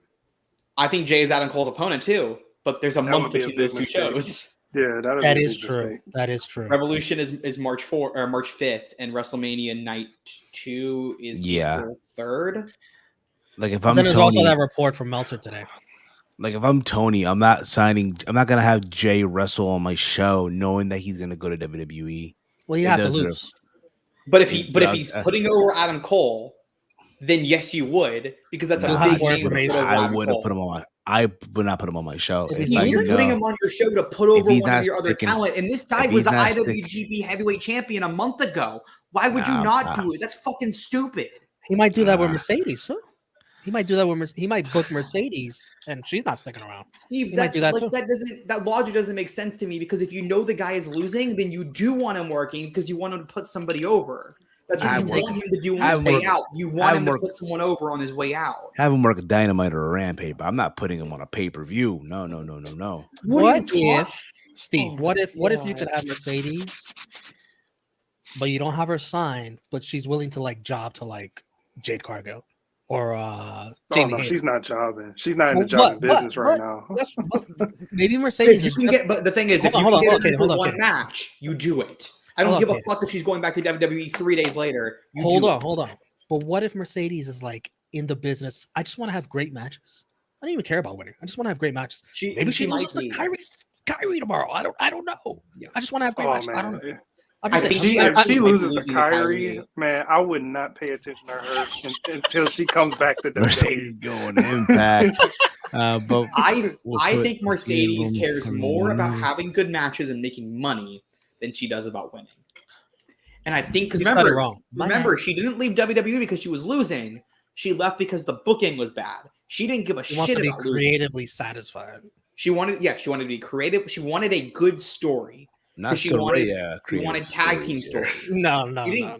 I think Jay is Adam Cole's opponent too, but there's a month between those two shows. Yeah, that is true. That is true. Revolution is March 4th or March 5th, and WrestleMania night 2 is April 3rd. Like if I'm then there's Tony, also that report from Meltzer today. Like if I'm Tony, I'm not gonna have Jay wrestle on my show knowing that he's gonna go to WWE. Well, you have to lose. But if he's putting over Adam Cole, then yes, you would, because that's a big name. I would not put him on my show. You're putting him on your show to put over one of your other talent, and this guy was the IWGP Heavyweight Champion a month ago. Why would you not do it? That's fucking stupid. He might do that with Mercedes, too. He might do that with he might book Mercedes, and she's not sticking around. Steve, that logic doesn't make sense to me, because if you know the guy is losing, then you do want him working because you want him to put somebody over. That's what you want him to do on his way out. You want him to put someone over on his way out. Have him work a Dynamite or a Rampage, but I'm not putting him on a pay-per-view. No. What if, Steve, what if you could have Mercedes, but you don't have her signed, but she's willing to like job to like Jade Cargill or Jamie Hayter? She's not jobbing. She's not in the jobbing business right now. Maybe Mercedes. You can get, but the thing is, if you can get her for one match, you do it. I don't give a fuck if she's going back to WWE 3 days later. Hold on. But what if Mercedes is like in the business? I just want to have great matches. I don't even care about winning. I just want to have great matches. Maybe she loses to Kyrie tomorrow. I don't know. Yeah. I just want to have great matches. Man. I don't know. If she loses to Kyrie, man, I would not pay attention to her until she comes back to WWE. Mercedes going to Impact. But I think Mercedes cares more about having good matches and making money than she does about winning. And I think because remember, she didn't leave WWE because she was losing. She left because the booking was bad. She didn't give a shit about losing. Creatively satisfied. She wanted to be creative. She wanted a good story. She wanted tag team stories. No.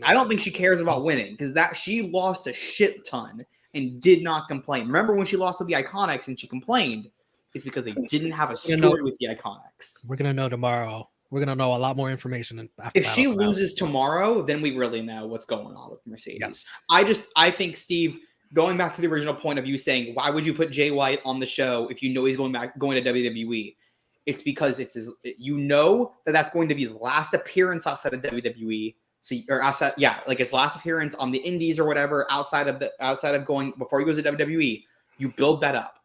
I don't think she cares about winning, because she lost a shit ton and did not complain. Remember when she lost to the Iconics and she complained? It's because they didn't have a story with the Iconics. We're gonna know tomorrow. We're gonna know a lot more information after. If she loses tomorrow, then we really know what's going on with Mercedes. Yes. I think, Steve, going back to the original point of you saying, why would you put Jay White on the show if you know he's going to WWE? It's because it's that's going to be his last appearance outside of WWE. His last appearance on the Indies or whatever, outside of going before he goes to WWE. You build that up.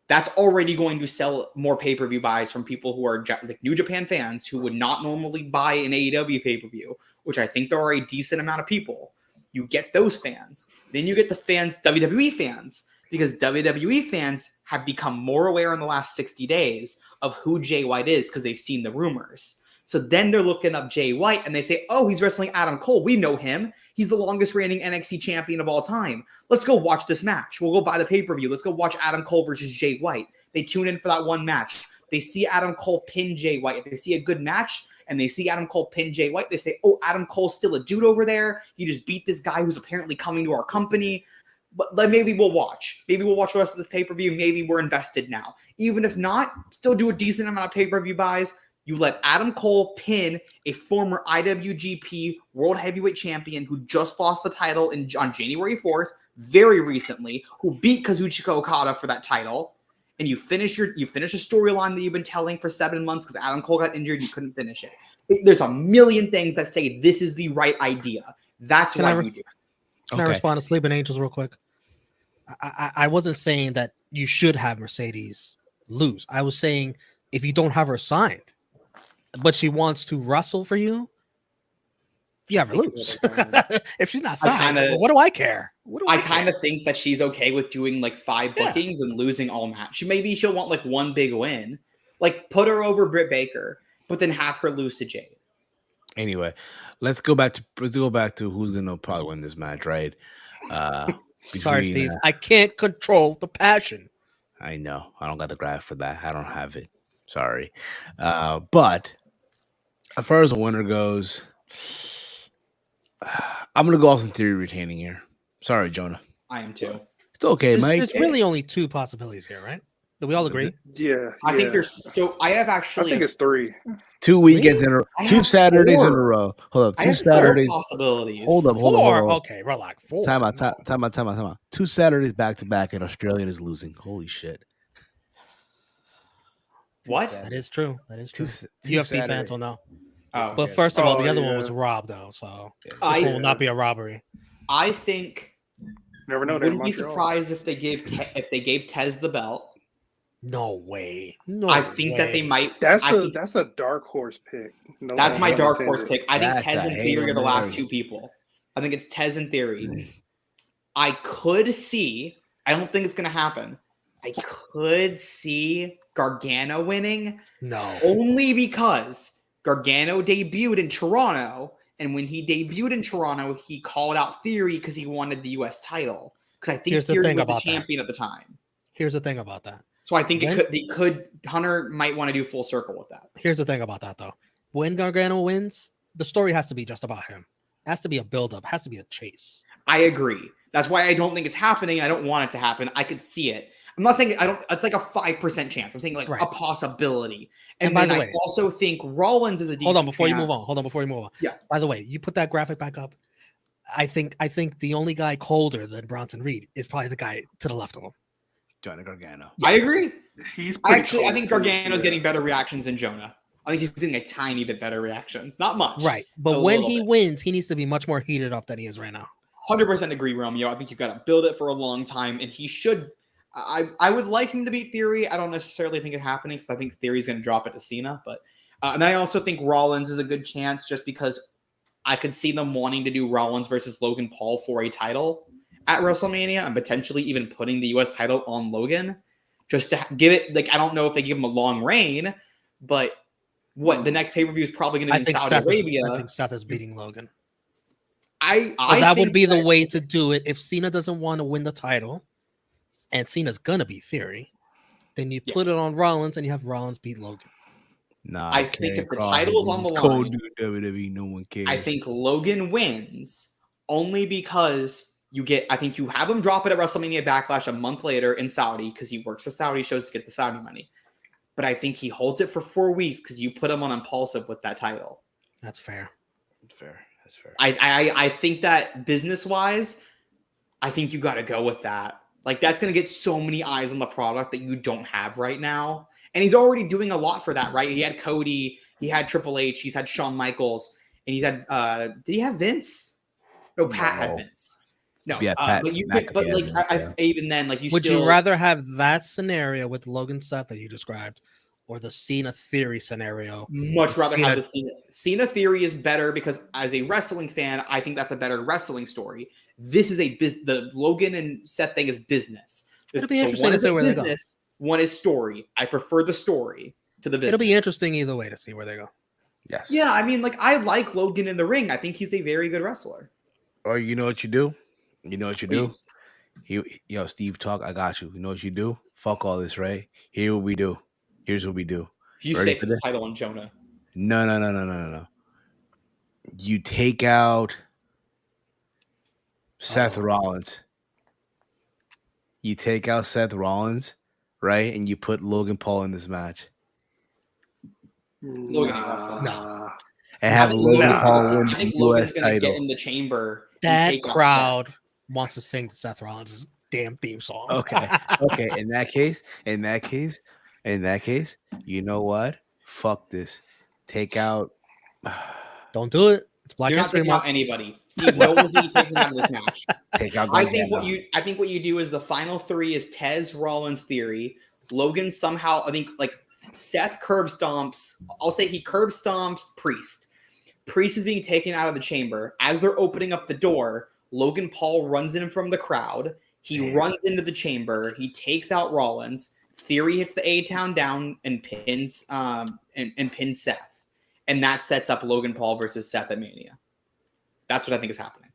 That's already going to sell more pay-per-view buys from people who are like New Japan fans who would not normally buy an AEW pay-per-view, which I think there are a decent amount of people. You get those fans. Then you get the fans, WWE fans, because WWE fans have become more aware in the last 60 days of who Jay White is because they've seen the rumors. So then they're looking up Jay White and they say, oh, he's wrestling Adam Cole. We know him. He's the longest reigning NXT champion of all time. Let's go watch this match. We'll go buy the pay-per-view. Let's go watch Adam Cole versus Jay White. They tune in for that one match. They see Adam Cole pin Jay White. If they see a good match and they see Adam Cole pin Jay White, they say, oh, Adam Cole's still a dude over there. He just beat this guy who's apparently coming to our company. But like, maybe we'll watch. Maybe we'll watch the rest of this pay-per-view. Maybe we're invested now. Even if not, still do a decent amount of pay-per-view buys. You let Adam Cole pin a former IWGP World Heavyweight Champion who just lost the title on January 4th, very recently, who beat Kazuchika Okada for that title. And you finish a storyline that you've been telling for 7 months because Adam Cole got injured, you couldn't finish it. There's a million things that say this is the right idea. That's why you do. Can I respond to Sleeping Angels real quick? I wasn't saying that you should have Mercedes lose. I was saying if you don't have her signed, but she wants to wrestle for you, you have her lose. If she's not signed, what do I care? I kind of think that she's okay with doing like 5 bookings and losing all match. Maybe she'll want like one big win. Like put her over Britt Baker, but then have her lose to Jade. Anyway, let's go back to who's gonna probably win this match, right? Sorry, Steve. I can't control the passion. I know. I don't got the graph for that. I don't have it. Sorry. But as far as the winner goes, I'm gonna go Austin Theory retaining here. Sorry, Jonah. I am too. It's okay, Mike. There's really only 2 possibilities here, right? Do we all agree? Yeah. I think there's I think it's 3. 2 weekends in a row. 2 Saturdays 4. in a row. Hold up. 2 I have Saturdays. 4 possibilities. Hold up. Okay, relax. 4. Time out. 2 Saturdays back to back, and Australian is losing. Holy shit. What? That is true. Two UFC Saturdays. fans will know. Oh, But first of all, the other one was robbed, though. So this one will not be a robbery. I think. Never know. Wouldn't be surprised if they gave Tez the belt. No way. I think that they might. That's a dark horse pick. No, that's my dark horse pick. I think Tez and Theory are the last Mary. 2 people. I think it's Tez and Theory. I could see. I don't think it's going to happen. I could see Gargano winning. No. Only because Gargano debuted in Toronto, and when he debuted in Toronto, he called out Theory because he wanted the U.S. title. Because I think Theory was the champion at the time. Here's the thing about that. So I think Hunter might want to do full circle with that. Here's the thing about that, though. When Gargano wins, the story has to be just about him. It has to be a build-up. It has to be a chase. I agree. That's why I don't think it's happening. I don't want it to happen. I could see it. I'm not saying it's like a 5% chance. I'm saying like a possibility. And by the way, I also think Rollins is a decent Hold on before you move on. Yeah. By the way, you put that graphic back up. I think the only guy colder than Bronson Reed is probably the guy to the left of him. Johnny Gargano. Yeah. I agree. I think Gargano's getting better reactions than Jonah. I think he's getting a tiny bit better reactions. Not much. Right. But when he wins, he needs to be much more heated up than he is right now. 100% agree, Romeo. I think you've got to build it for a long time, and he should. I would like him to beat Theory. I don't necessarily think it's happening because I think Theory's going to drop it to Cena. But and I also think Rollins is a good chance just because I could see them wanting to do Rollins versus Logan Paul for a title at WrestleMania and potentially even putting the U.S. title on Logan just to give it, like, I don't know if they give him a long reign, but the next pay-per-view is probably going to be in Saudi Arabia. I think Seth is beating Logan. That would be the way to do it. If Cena doesn't want to win the title and Cena's going to beat Theory, then you put it on Rollins and you have Rollins beat Logan. Nah, I think if the title's on the line, WWE, no one cares. I think Logan wins only because I think you have him drop it at WrestleMania Backlash a month later in Saudi because he works the Saudi shows to get the Saudi money. But I think he holds it for 4 weeks because you put him on Impulsive with that title. That's fair. That's fair. I think that business-wise, I think you got to go with that. Like, that's going to get so many eyes on the product that you don't have right now. And he's already doing a lot for that, right? He had Cody, he had Triple H, he's had Shawn Michaels, and he's had did he have Vince? No, Pat had Vince. No, yeah, Pat, even then, like, would you rather have that scenario with Logan Seth that you described, or the Cena Theory scenario? Much rather have the Cena Theory is better because as a wrestling fan, I think that's a better wrestling story. This is the Logan and Seth thing is business. It'll be interesting to see where they go. One is story. I prefer the story to the business. It'll be interesting either way to see where they go. Yes. Yeah, I mean, like, I like Logan in the ring. I think he's a very good wrestler. Or you know what you do? Yo, Steve, talk. I got you. You know what you do? Fuck all this, right? Here's what we do. If you say the title on Jonah. No. You take out Seth Rollins. You take out Seth Rollins, right, and you put Logan Paul in this match, Logan ain't wrestling. Nah. and have Logan Nah. Paul win I think the Logan's U.S. gonna get title. in the chamber. and That take out crowd wants to sing Seth Rollins' damn theme song. Okay. In that case, you know what? Fuck this. Take out. Don't do it. It's Black You're not History taking out Month. anybody. Steve, no one's being taken out of this match. Take out. I think what you do is the final three is Tez, Rollins, Theory. Logan somehow, I think, like Seth curb stomps. I'll say he curb stomps Priest. Priest is being taken out of the chamber. As they're opening up the door, Logan Paul runs in from the crowd. He runs into the chamber. He takes out Rollins. Theory hits the A-Town down and pins and pins Seth. And that sets up Logan Paul versus Seth at Mania. That's what I think is happening.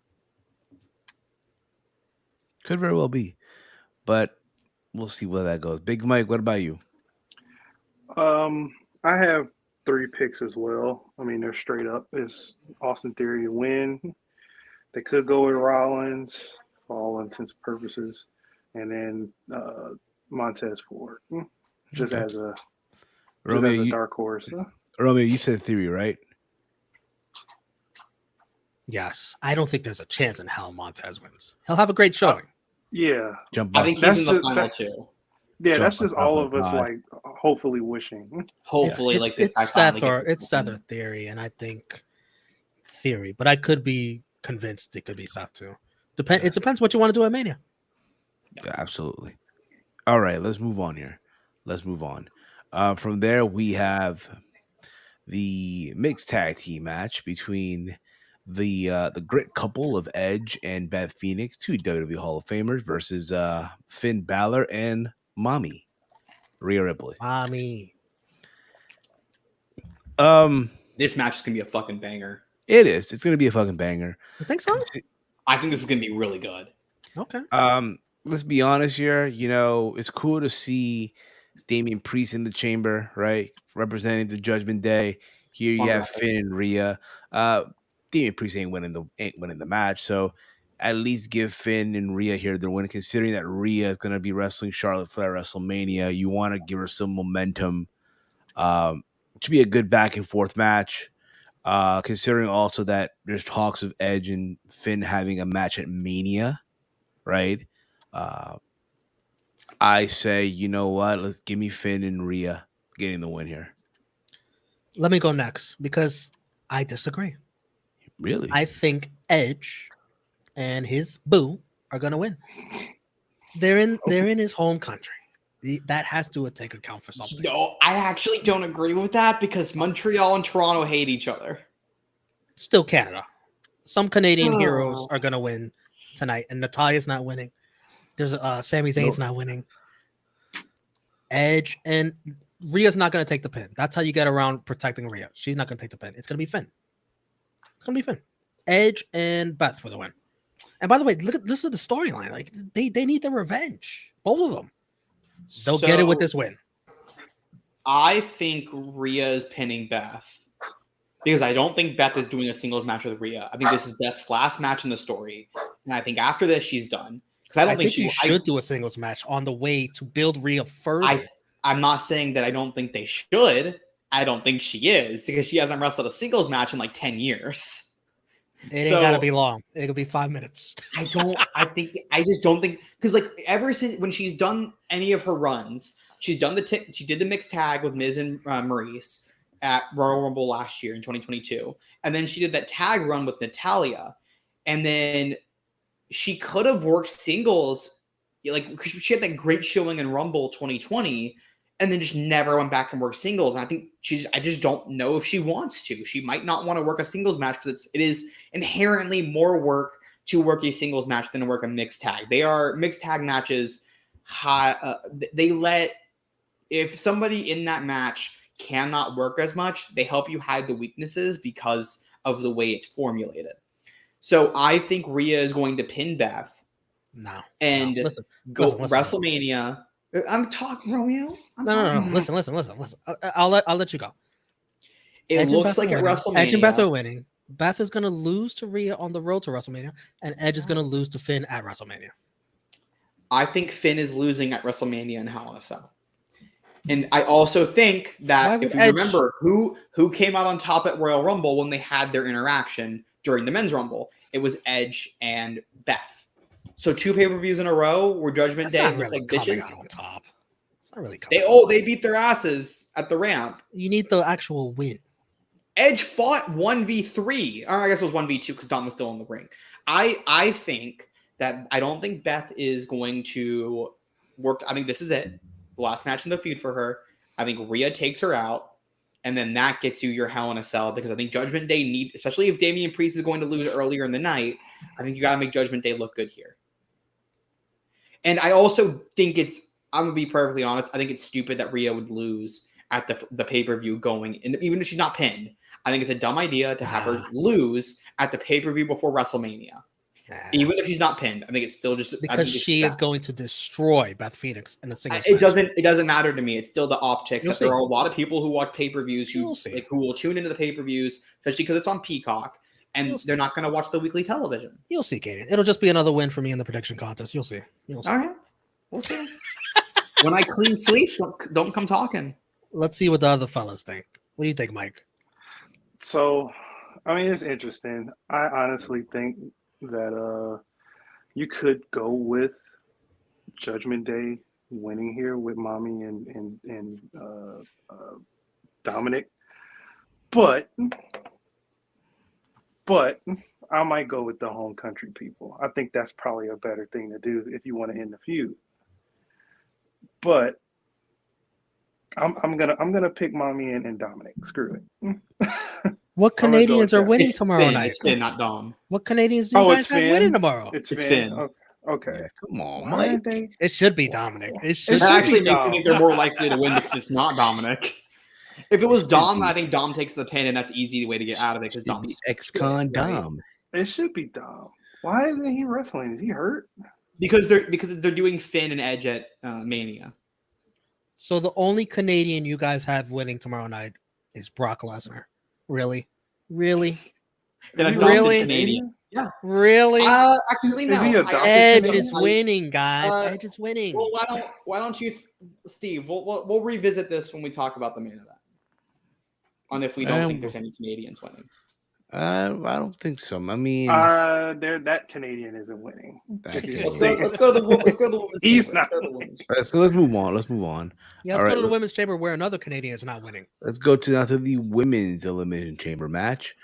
Could very well be, but we'll see where that goes. Big Mike, what about you? I have 3 picks as well. I mean, they're straight up. It's Austin Theory to win. They could go with Rollins for all intents and purposes, and then Montez Ford, just as a dark horse. Romeo, you said Theory, right? Yes. I don't think there's a chance in hell Montez wins. He'll have a great showing. Yeah. Jump I off. think he's That's in the just- final two. Yeah, Jump that's just on top all of of us, God. like, hopefully wishing. Hopefully, it's, like this guy it's finally Seth or gets his it's Seth or win. Theory, and I think Theory, but I could be convinced it could be Seth too. It depends what you want to do at Mania. Yeah, absolutely. All right, let's move on here. Let's move on. From there, we have the mixed tag team match between the grit couple of Edge and Beth Phoenix, 2 WWE Hall of Famers, versus Finn Balor and Mommy Rhea Ripley. Mommy. This match is gonna be a fucking banger. It is. It's gonna be a fucking banger. You think so? I think this is gonna be really good. Okay. Let's be honest here. You know, it's cool to see Damian Priest in the chamber, right? Representing the Judgment Day. Here you have Finn and Rhea. Damian Priest ain't winning the match, so at least give Finn and Rhea here the win. Considering that Rhea is going to be wrestling Charlotte Flair at WrestleMania, you want to give her some momentum. It should be a good back and forth match. Considering also that there's talks of Edge and Finn having a match at Mania, right? I say, you know what? Let's give me Finn and Rhea getting the win here. Let me go next because I disagree. Really? I think Edge and his boo are gonna win. They're in his home country. That has to take account for something. No, I actually don't agree with that because Montreal and Toronto hate each other. Still Canada. Some Canadian heroes are gonna win tonight, and Natalia's not winning. There's Sami Zayn's not winning. Edge and Rhea's not gonna take the pin. That's how you get around protecting Rhea. She's not gonna take the pin. It's gonna be Finn. It's gonna be Finn. Edge and Beth for the win. And by the way, this is the storyline. Like they need the revenge. Both of them. They'll get it with this win. I think Rhea is pinning Beth because I don't think Beth is doing a singles match with Rhea. I think this is Beth's last match in the story, and I think after this she's done. Because I don't think you should do a singles match on the way to build Rhea further. I'm not saying that I don't think they should. I don't think she is because she hasn't wrestled a singles match in like 10 years. It ain't gotta be long. It could be 5 minutes. I just don't think because like ever since when she's done any of her runs, she's done she did the mixed tag with Miz and Maurice at Royal Rumble last year in 2022, and then she did that tag run with Natalya, and then she could have worked singles, like she had that great showing in Rumble 2020, and then just never went back and worked singles. And I think I just don't know if she wants to. She might not want to work a singles match because it is inherently more work to work a singles match than to work a mixed tag. They are mixed tag matches. If somebody in that match cannot work as much, they help you hide the weaknesses because of the way it's formulated. So I think Rhea is going to pin Beth. No. Listen, WrestleMania. I'm talking, Romeo. No. Listen. I'll let you go. It looks like at WrestleMania, Edge and Beth are winning. Beth is going to lose to Rhea on the road to WrestleMania, and Edge is going to lose to Finn at WrestleMania. I think Finn is losing at WrestleMania and Hell in a Cell. And I also think that if you remember who came out on top at Royal Rumble when they had their interaction during the Men's Rumble, it was Edge and Beth. So 2 pay-per-views in a row where Judgment Day looked like bitches. Out on top. It's not really coming. They beat their asses at the ramp. You need the actual win. Edge fought 1v3. Or I guess it was 1v2 because Dom was still in the ring. I think that I don't think Beth is going to work. I think this is it. The last match in the feud for her. I think Rhea takes her out, and then that gets you your Hell in a Cell because I think Judgment Day especially if Damian Priest is going to lose earlier in the night, I think you got to make Judgment Day look good here. And I also think I'm going to be perfectly honest, I think it's stupid that Rhea would lose at the pay-per-view going, and even if she's not pinned, I think it's a dumb idea to have her lose at the pay-per-view before WrestleMania. Even if she's not pinned, I think it's still just because she is going to destroy Beth Phoenix in a single. It doesn't matter to me. It's still the optics. That there are a lot of people who watch pay-per-views who will tune into the pay-per-views, especially because it's on Peacock, and they're not going to watch the weekly television. You'll see, Kayden. It'll just be another win for me in the prediction contest. You'll see. All right, we'll see. When I clean sleep, don't come talking. Let's see what the other fellas think. What do you think, Mike? So, I mean, it's interesting. I honestly think that you could go with Judgment Day winning here with Mommy and Dominic, but I might go with the home country people. I think that's probably a better thing to do if you want to end the feud. But I'm gonna pick Mommy and Dominic. Screw it. What Canadians are winning tomorrow night? It's Finn, not Dom. What Canadians do you guys have winning tomorrow? It's Finn. Okay. Yeah, come on, Mike. It should be Dominic. It actually makes me think they're more likely to win if it's not Dominic. If it was Dom, I think Dom takes the pin, and that's easy way to get out of it because Dom's ex-con Dom. It should be Dom. Why isn't he wrestling? Is he hurt? Because they're doing Finn and Edge at Mania. So the only Canadian you guys have winning tomorrow night is Brock Lesnar. Really? Really? Canadian? Yeah. Really? Actually, no. Edge is winning, guys. Edge is winning. Well, why don't you, Steve? We'll revisit this when we talk about the main event. On if we don't think there's any Canadians winning. I don't think so. I mean, that Canadian isn't winning. Let's go to the He's not. Let's move on. Yeah, let's go to the women's chamber where another Canadian is not winning. Let's go to the women's elimination chamber match.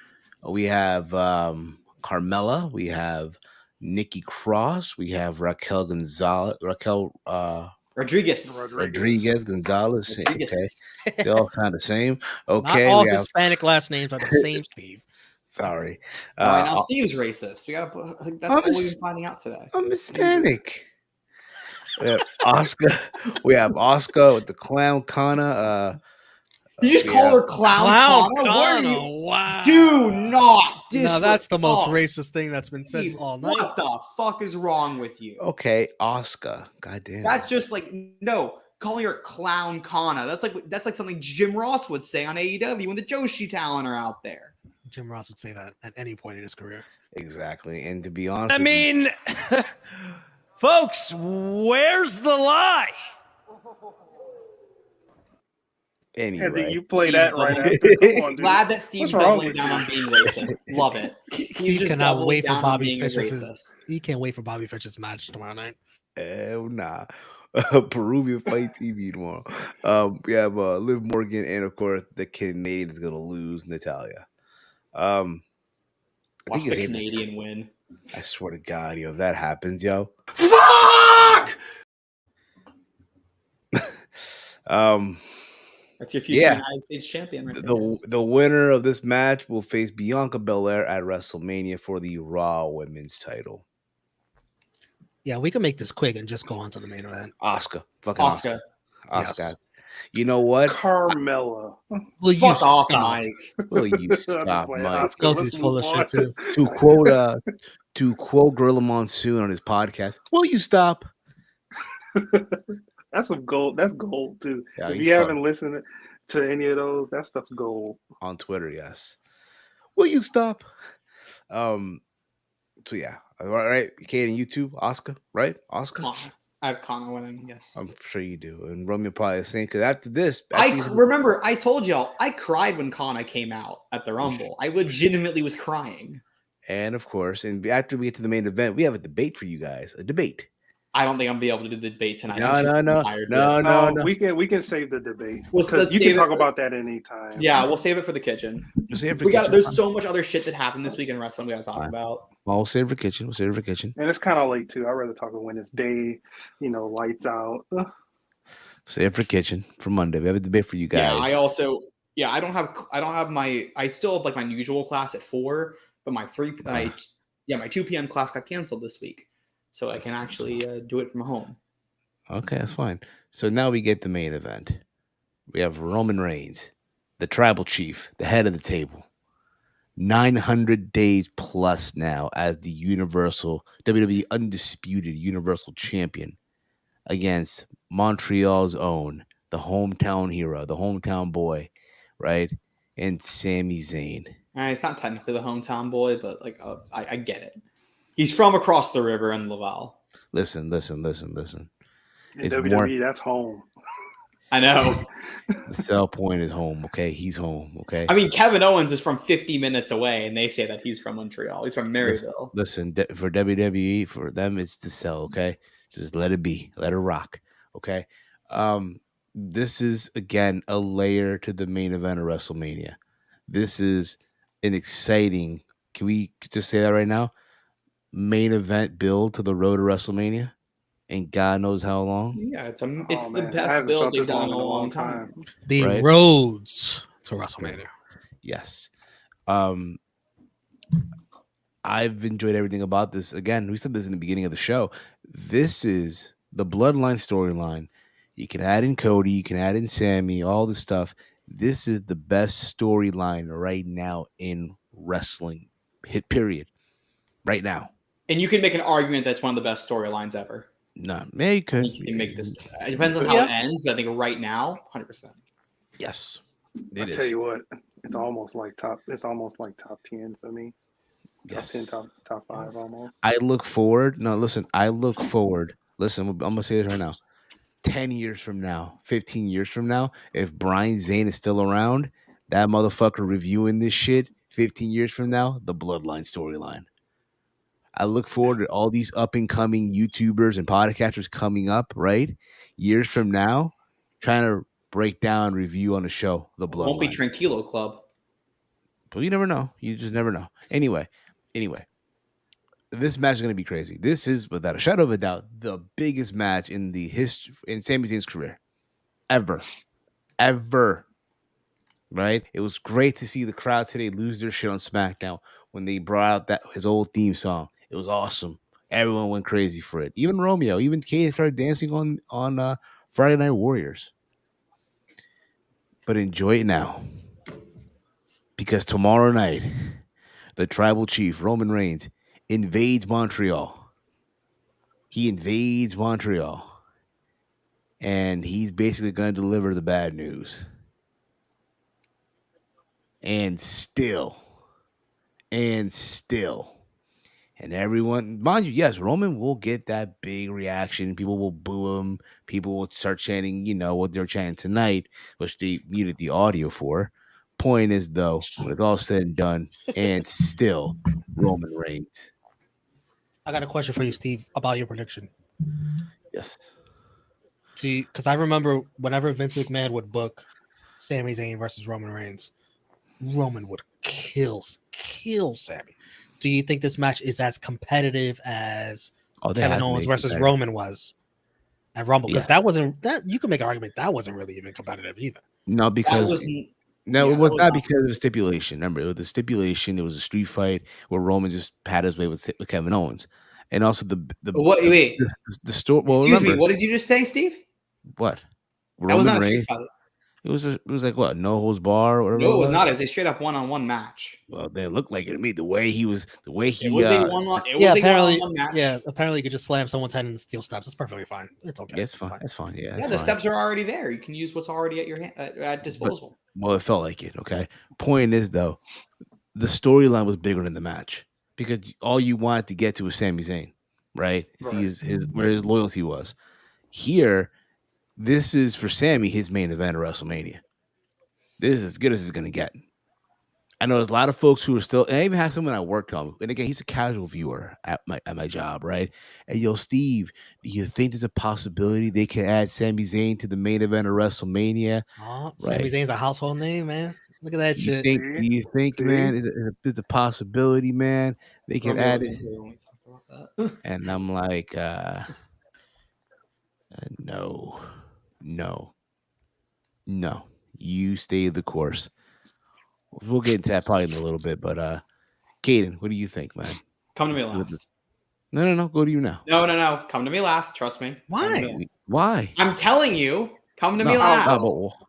We have Carmella, we have Nikki Cross, we have Rodriguez Gonzalez. Okay, they all sound the same. Okay, not all Hispanic last names are the same, Steve. Sorry. Now Steve's racist. That's what we've been finding out today. I'm Hispanic. We have Oscar. With the clown Kana. You just call her clown Kana? Wow. Do not. No, that's the most racist thing that's been said all night. What the fuck is wrong with you? Okay, Oscar. Goddamn. That's just calling her clown Kana. That's like something Jim Ross would say on AEW when the Joshi talent are out there. Jim Ross would say that at any point in his career. Exactly. And to be honest, folks, where's the lie? Anyway, you play that right after. Come on, dude. Glad that Steve's doubling down on being racist. Love it. He cannot wait for Bobby Fish's. He can't wait for Bobby Fish's match tomorrow night. Hell nah. Peruvian Fight TV tomorrow. We have Liv Morgan and of course the Canadian is gonna lose, Natalia. I Watch think the Canadian win. I swear to God, if that happens, yo. Fuck! That's your future United States champion. Right the winner of this match will face Bianca Belair at WrestleMania for the Raw Women's title. Yeah, we can make this quick and just go on to the main event. Oscar. Oscar. Yes. You know what? Carmella. Will you Fuck off, stop? Mike. Will you stop, Mike? Kelsey's full of shit too. To quote Gorilla Monsoon on his podcast, will you stop? That's some gold. That's gold too. Yeah, if you haven't listened to any of those, that stuff's gold. On Twitter, yes. Will you stop? So yeah. All right, Kayden, you too, Oscar, right? Oscar. Come on. I have Kana winning. Yes. I'm sure you do. And Romeo probably the same. Because after this, Remember, I told y'all I cried when Kana came out at the Rumble. I legitimately was crying. And of course, and after we get to the main event, we have a debate for you guys. A debate. I don't think I'm gonna be able to do the debate tonight. No. We can save the debate. Let's You can save talk it. about that anytime. Yeah, we'll save it for the kitchen. We'll save it for kitchen. There's so much other shit that happened this week in wrestling we gotta talk about. Well, we'll save it for kitchen. And it's kind of late too. I'd rather talk about when it's day, lights out. Save it for kitchen for Monday. We have a debate for you guys. Yeah, I still have like my usual class at 4, but my 2 p.m. class got canceled this week. So I can actually do it from home. Okay, that's fine. So now we get the main event. We have Roman Reigns, the tribal chief, the head of the table. 900 days plus now as the WWE undisputed Universal Champion against Montreal's own, the hometown hero, the hometown boy, right? And Sami Zayn. It's not technically the hometown boy, but like I get it. He's from across the river in Laval. Listen. In WWE, that's home. I know. The sell point is home, okay? He's home, okay? I mean, Kevin Owens is from 50 minutes away, and they say that he's from Montreal. He's from Maryville. Listen, for WWE, for them, it's the sell, okay? Just let it be. Let it rock, okay? This is, again, a layer to the main event of WrestleMania. This is an exciting, can we just say that right now? Main event build to the road to WrestleMania, and God knows how long. Yeah, it's the best build they've done in a long time. The roads to WrestleMania. Yes. I've enjoyed everything about this. Again, we said this in the beginning of the show. This is the Bloodline storyline. You can add in Cody, you can add in Sami, all this stuff. This is the best storyline right now in wrestling. Hit period. Right now. And you can make an argument that's one of the best storylines ever. No, yeah, you could. You can make this. It depends on how it ends, but I think right now, 100%. Yes, I tell you what, it's almost like top 10 for me. Top 10, top 5 almost. I look forward. No, listen. I look forward. Listen, I'm gonna say this right now. 10 years from now, 15 years from now, if Brian Zayn is still around, that motherfucker reviewing this shit 15 years from now, the Bloodline storyline. I look forward to all these up-and-coming YouTubers and podcasters coming up, right? Years from now, trying to break down, review on the show, the Bloodline. Won't be Tranquilo Club. But you never know. You just never know. Anyway, this match is going to be crazy. This is, without a shadow of a doubt, the biggest match in the history in Sami Zayn's career. Ever. Right? It was great to see the crowd today lose their shit on SmackDown when they brought out his old theme song. It was awesome. Everyone went crazy for it. Even Romeo, even Kayden started dancing on Friday Night Warriors. But enjoy it now. Because tomorrow night, the tribal chief, Roman Reigns, invades Montreal. He invades Montreal. And he's basically going to deliver the bad news. And still. And everyone, mind you, yes, Roman will get that big reaction. People will boo him. People will start chanting, what they're chanting tonight, which they muted the audio for. Point is, though, when it's all said and done, and still Roman Reigns. I got a question for you, Steve, about your prediction. Yes. See, because I remember whenever Vince McMahon would book Sami Zayn versus Roman Reigns, Roman would kill Sami. Do you think this match is as competitive as Kevin Owens versus Roman was at Rumble? Because that you can make an argument that wasn't really even competitive either. No, because it was not because of the stipulation. Remember, it was the stipulation. It was a street fight where Roman just had his way with Kevin Owens, and also the story. Well, excuse me, what did you just say, Steve? What? That was not a street fight. It was like what? No holds bar or whatever. No, it was not. It was a straight up one-on-one match. Well, they looked like it to me. The way he. It was a one-on-one match. Yeah, apparently you could just slam someone's head in the steel steps. It's perfectly fine. It's okay. It's fine. It's fine. Yeah, the steps are already there. You can use what's already at your at disposal. Well, it felt like it. Okay. Point is though, the storyline was bigger than the match because all you wanted to get to was Sami Zayn, right? See where his loyalty was. Here, this is for Sami, his main event of WrestleMania. This is as good as it's gonna get. I know there's a lot of folks who are still, and I even have someone I work tell me, and again, he's a casual viewer at my job, right? And yo, Steve, do you think there's a possibility they can add Sami Zayn to the main event of WrestleMania? Oh, Right. Sami Zayn's a household name, man. Look at that shit. Do you think, man, there's a possibility, man, they can add it? And I'm like, no. You stay the course. We'll get into that probably in a little bit, but Kayden, what do you think, man? Come to me last. No. Go to you now. No. Come to me last. Trust me. Why? Why? I'm telling you. Come to me last.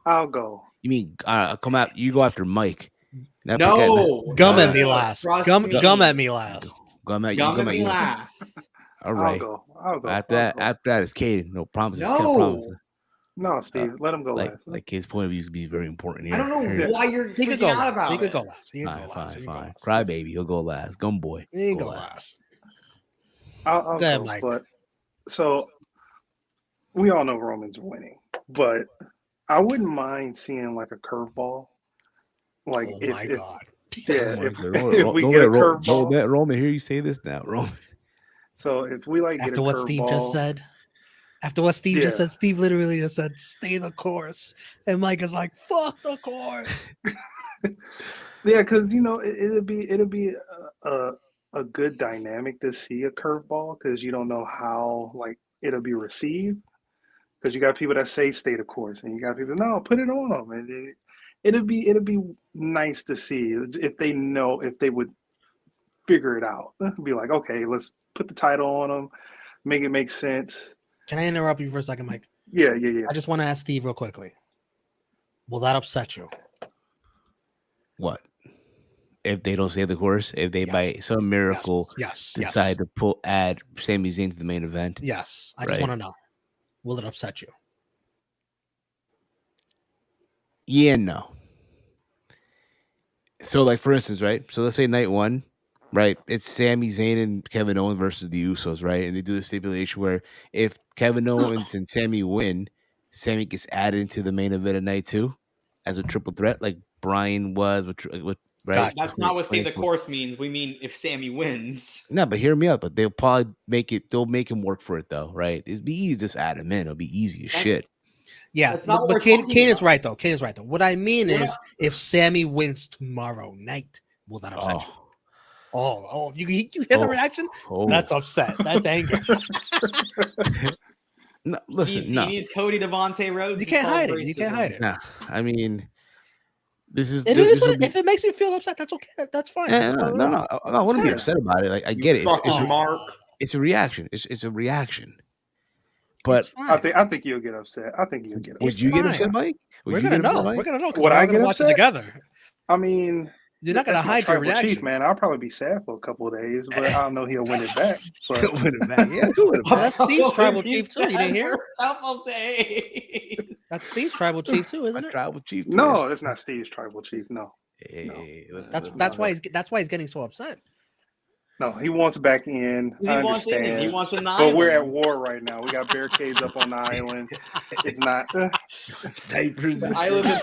I'll go. You mean come out? You go after Mike. No. Gum at me last. Trust Gum me. at me last. Gum at me last. All right. I'll go. After that, it's Kayden. No promises. No. Promises. No, Steve, let him go last. Like his point of view is be very important here. I don't know why you're freaking out about it. He could go last. Fine. Cry baby, he'll go last. Gum boy. He can go last. I'll go, Mike. But so we all know Roman's winning, but I wouldn't mind seeing like a curveball. Like, oh my god! Yeah, if we get a curveball, Roman, hear you say this now, Roman. So if we like after what Steve just said. After what Steve just said, Steve literally just said, "Stay the course," and Mike is like, "Fuck the course." Yeah, because it'll be a good dynamic to see a curveball because you don't know how like it'll be received. Because you got people that say stay the course, and you got people no, put it on them, and it'll be nice to see if they would figure it out. Be like, okay, let's put the title on them, make it make sense. Can I interrupt you for a second, Mike? Yeah. I just want to ask Steve real quickly. Will that upset you? What? If they don't save the course? If they by some miracle decide to add Sami Zayn to the main event? Yes. I just want to know. Will it upset you? Yeah, no. So, like, for instance, right? So let's say night one, right? It's Sami Zayn and Kevin Owens versus the Usos, right? And they do the stipulation where if Kevin Owens and Sami win, Sami gets added into the main event of night two as a triple threat, like Brian was with right? That's not what stay the course means. We mean if Sami wins. No, but hear me out. But they'll probably they'll make him work for it though, right? It'd be easy to just add him in. It'll be easy as shit. Yeah, but Kaden's right though. Kaden's right though. What I mean is, if Sami wins tomorrow night, will that upset you? Oh! You hear the reaction? That's upset. That's anger. No, listen. He needs Cody Devontae Rhodes. You can't hide it. You can't hide it. Nah, I mean, this is. If it makes you feel upset, that's okay. That's fine. No. I wouldn't be upset about it. Like I get it. It's a reaction. It's a reaction. But I think you'll get upset. Would you get upset, Mike? We're gonna know. We're gonna know. Would I get upset together? I mean, you're not gonna hide your reaction, chief, man. I'll probably be sad for a couple of days, but I don't know he'll win it back. But yeah, that's Steve's tribal chief too. You didn't hear? That's Steve's tribal chief too, isn't it? Tribal chief. No, it's not Steve's tribal chief. No. Hey, that's why he's getting so upset. No, he wants back in. I understand. He wants an island. But we're at war right now. We got barricades up on the island. It's not snipers. The island is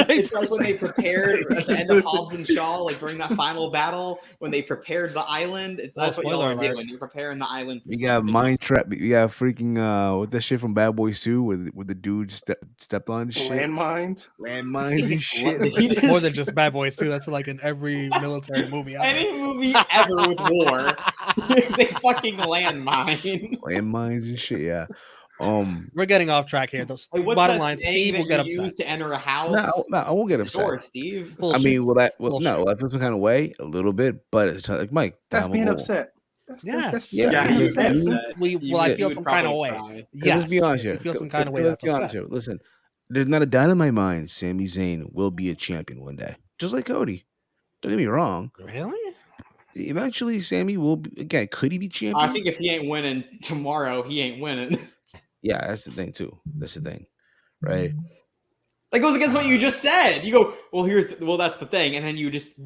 it's like when they prepared at the end of Hobbs and Shaw, like during that final battle, when they prepared the island. That's what y'all are doing. You're preparing the island. You got mine trap. You got freaking what that shit from Bad Boys 2 where the dude stepped on the shit. Landmines and shit. More than just Bad Boys 2. That's like in every military movie. Any movie ever with war. It's a fucking landmine. Landmines and shit, yeah. We're getting off track here. Those bottom line, Steve will get upset. To enter a house. No, I won't get upset. Sure, Steve. Bullshit. I mean, I feel some kind of way a little bit, but it's like Mike. That's being upset. I feel some kind of way. Yeah, let's be honest here. Feel some kind of way. Let's be honest here. Listen, there's not a doubt in my mind. Sami Zayn will be a champion one day, just like Cody. Don't get me wrong. Really? Eventually, Sami will be, again. Could he be champion? I think if he ain't winning tomorrow, he ain't winning. Yeah, that's the thing too. That's the thing, right? That goes against what you just said. You go, well, that's the thing, and then you just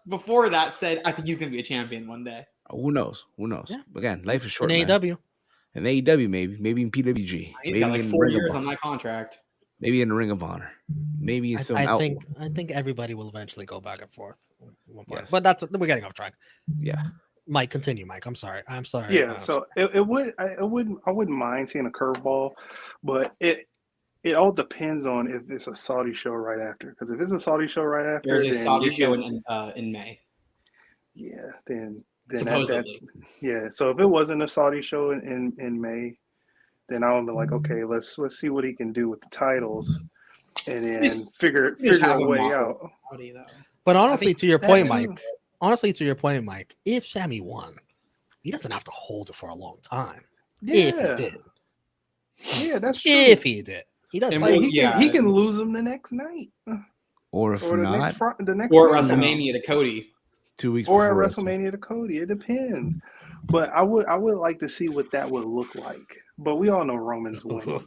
before that said, I think he's gonna be a champion one day. Who knows? Yeah. Again, life is short. In AEW. In AEW, maybe in PWG, He's maybe got like in 4 Ring years of, on that contract. maybe in the Ring of Honor, maybe in some I think everybody will eventually go back and forth at one point. Yes. But we're getting off track. Yeah. Mike, continue, Mike. I'm sorry. Yeah, so I wouldn't mind seeing a curveball, but it all depends on if it's a Saudi show right after. Because if it's a Saudi show right after, There's a then Saudi you show can, in May. yeah, then Supposedly. yeah. So if it wasn't a Saudi show in May, then I would be like, okay, let's see what he can do with the titles, and then figure a way out. Saudi, though. But honestly, to your that point, too. Mike, if Sami won, he doesn't have to hold it for a long time. Yeah, If he did. Yeah, that's true. If he did. He doesn't. And Like, he can lose them the next night, Or if or not, the next Or SmackDown. WrestleMania to Cody. 2 weeks Or at before WrestleMania to Cody. It depends. But I would like to see what that would look like. But we all know Roman's winning.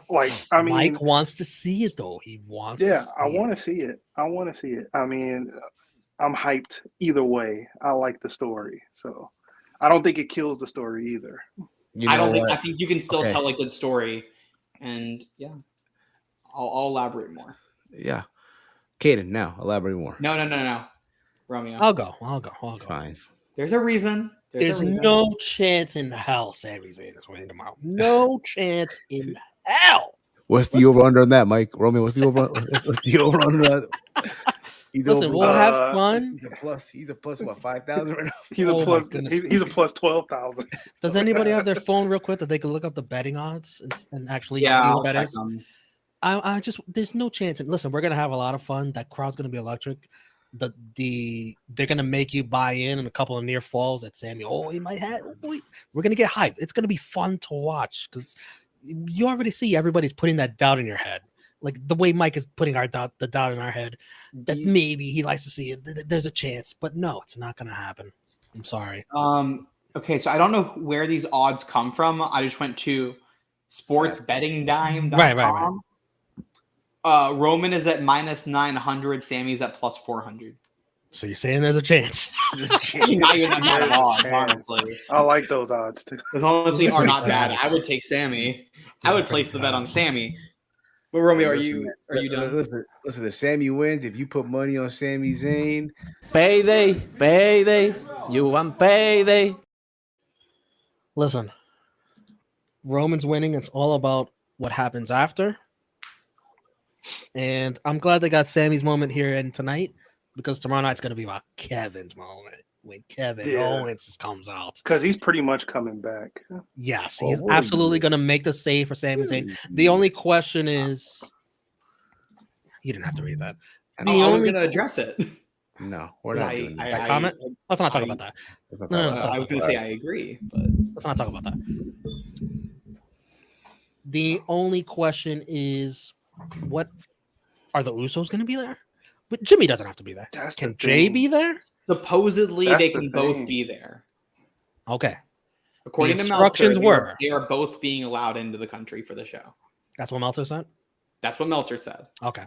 Like, I mean, Mike wants to see it though. He wants. yeah, to see I want to see it. I want to see it. I mean, I'm hyped either way. I like the story, so I don't think it kills the story either. You know I think you can still Okay. tell a good story, and yeah, I'll elaborate more. Yeah. Kayden, now elaborate more. No, Romeo. I'll go. Fine. There's a reason. There's a reason. no chance in hell Sami Zayn is winning tomorrow. No chance in hell. What's the over under on that, Mike? Romeo, what's the over? What's the over under? Listen, we'll have fun. He's a plus what, 5,000 right now? He's Oh a my plus. goodness. He's a plus 12,000. Does anybody have their phone real quick that they can look up the betting odds and actually Yeah, see I'll what that check is? them. I just there's no chance. And listen, we're gonna have a lot of fun. That crowd's gonna be electric. They're gonna make you buy in a couple of near falls at Sami. Oh, he might have. We're gonna get hyped. It's gonna be fun to watch because you already see everybody's putting that doubt in your head. Like the way Mike is putting the doubt in our head that maybe he likes to see it. There's a chance, but no, it's not gonna happen. I'm sorry. Okay, so I don't know where these odds come from. I just went to sportsbettingdime.com. Right. Roman is at minus 900. Sammy's at plus 400. So you're saying there's a chance? Not even that bad of odds, honestly. I like those odds too. Those honestly are not bad. I would take Sammy. I would place the bet on Sammy. But Romeo, are you done? Listen, if Sami wins, if you put money on Sami Zayn, Payday. You want payday? Listen, Roman's winning. It's all about what happens after. And I'm glad they got Sammy's moment here and tonight because tomorrow night's going to be about Kevin's moment when Kevin Owens comes out. Because he's pretty much coming back. Yes, he's absolutely going to make the save for Sami Zayn. The only question is, you didn't have to read that. I was going to address it. no, we're not doing that. That comment? Let's not talk about that. No, I was going to say I agree, but let's not talk about that. The only question is, what are the Usos going to be there? But Jimmy doesn't have to be there. Can Jay be there? Supposedly they can both be there. Okay. According to instructions Meltzer, they are both being allowed into the country for the show. That's what Meltzer said? That's what Meltzer said. Okay.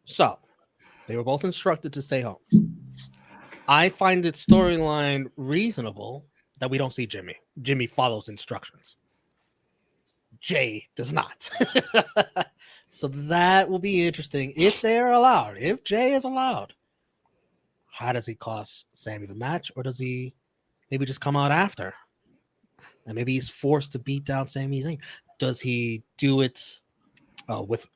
So they were both instructed to stay home. I find it storyline reasonable that we don't see Jimmy. Jimmy follows instructions. Jay does not. So that will be interesting if they are allowed. If Jay is allowed, how does he cost Sami the match, or does he maybe just come out after? And maybe he's forced to beat down Sami Zayn. Does he do it with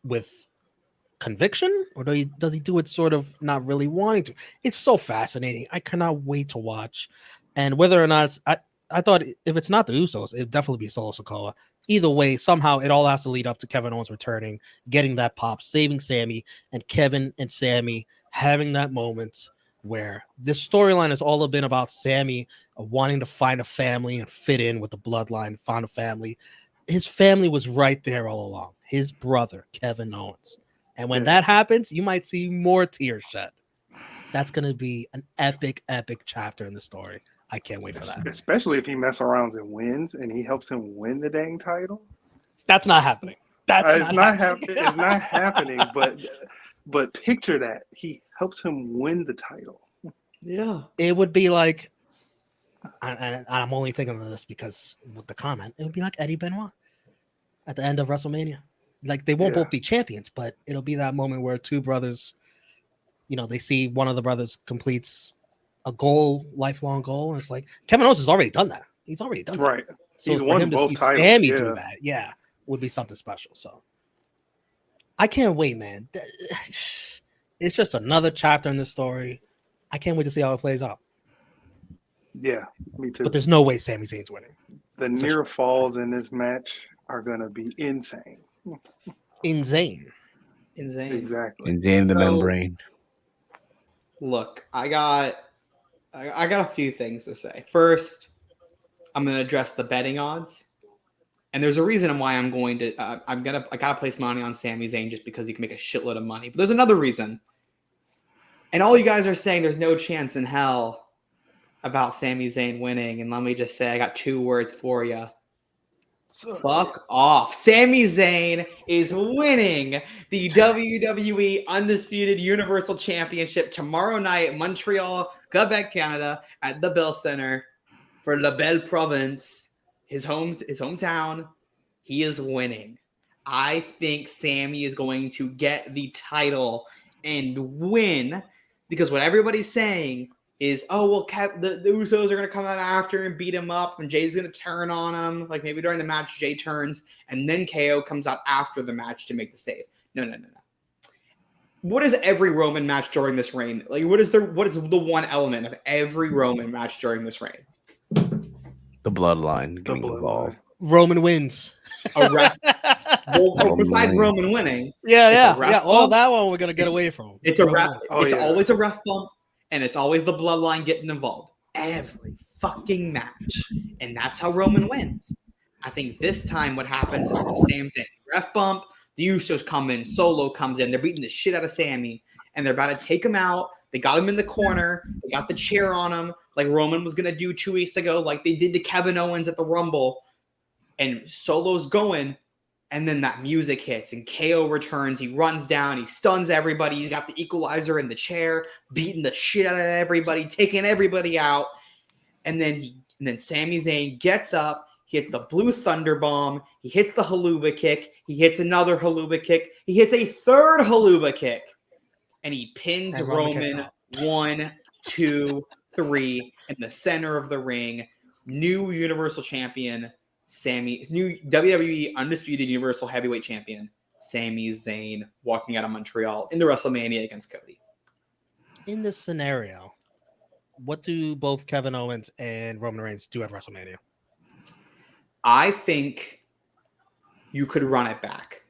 conviction, or does he do it sort of not really wanting to? It's so fascinating. I cannot wait to watch. And whether or not I thought if it's not the Usos, it'd definitely be Solo Sikoa. Either way, somehow it all has to lead up to Kevin Owens returning, getting that pop, saving Sami, and Kevin and Sami having that moment where this storyline has all been about Sami wanting to find a family and fit in with the bloodline, find a family. His family was right there all along. His brother, Kevin Owens. And when that happens, you might see more tears shed. That's going to be an epic, epic chapter in the story. I can't wait for that. Especially if he messes around and wins and he helps him win the dang title. That's not happening. It's not happening, but picture that. He helps him win the title. Yeah. It would be like and I'm only thinking of this because with the comment, it would be like Eddie Benoit at the end of WrestleMania. Like they won't both be champions, but it'll be that moment where two brothers, they see one of the brothers completes a goal, lifelong goal, and it's like Kevin Owens has already done that. He's already done that. Right. So He's for won him to both see titles, Sami do that, would be something special. So I can't wait, man. It's just another chapter in this story. I can't wait to see how it plays out. Yeah, me too. But there's no way Sami Zayn's winning. The near falls in this match are going to be insane. Insane. Exactly. And then the membrane. Look, I got a few things to say. First, I'm going to address the betting odds. And there's a reason why I'm going to I gotta place money on Sami Zayn just because he can make a shitload of money. But there's another reason. And all you guys are saying there's no chance in hell about Sami Zayn winning. And let me just say I got 2 words for you. Fuck off. Sami Zayn is winning the WWE Undisputed Universal Championship tomorrow night in Montreal, Quebec, Canada at the Bell Center for La Belle Province. His hometown. He is winning. I think Sami is going to get the title and win because what everybody's saying is, oh, well, the Usos are going to come out after and beat him up, and Jay's going to turn on him. Like maybe during the match, Jay turns, and then KO comes out after the match to make the save. No. What is every Roman match during this reign? Like, what is the one element of every Roman match during this reign? The bloodline getting involved. Roman wins. A ref. Besides Roman winning. Yeah. Oh, that one we're gonna get away from. It's a ref. Always a ref bump, and it's always the bloodline getting involved. Every fucking match, and that's how Roman wins. I think this time what happens is the same thing. Ref bump. The Usos come in. Solo comes in. They're beating the shit out of Sami, and they're about to take him out. They got him in the corner. They got the chair on him, like Roman was going to do 2 weeks ago, like they did to Kevin Owens at the Rumble. And Solo's going, and then that music hits, and KO returns. He runs down. He stuns everybody. He's got the equalizer in the chair, beating the shit out of everybody, taking everybody out. And then Sami Zayn gets up. He hits the Blue Thunder Bomb. He hits the Haluva Kick. He hits another Haluva Kick. He hits a third Haluva Kick. And he pins Roman 1, 2, 3 in the center of the ring. New Universal Champion, new WWE Undisputed Universal Heavyweight Champion, Sami Zayn, walking out of Montreal into WrestleMania against Cody. In this scenario, what do both Kevin Owens and Roman Reigns do at WrestleMania? I think you could run it back.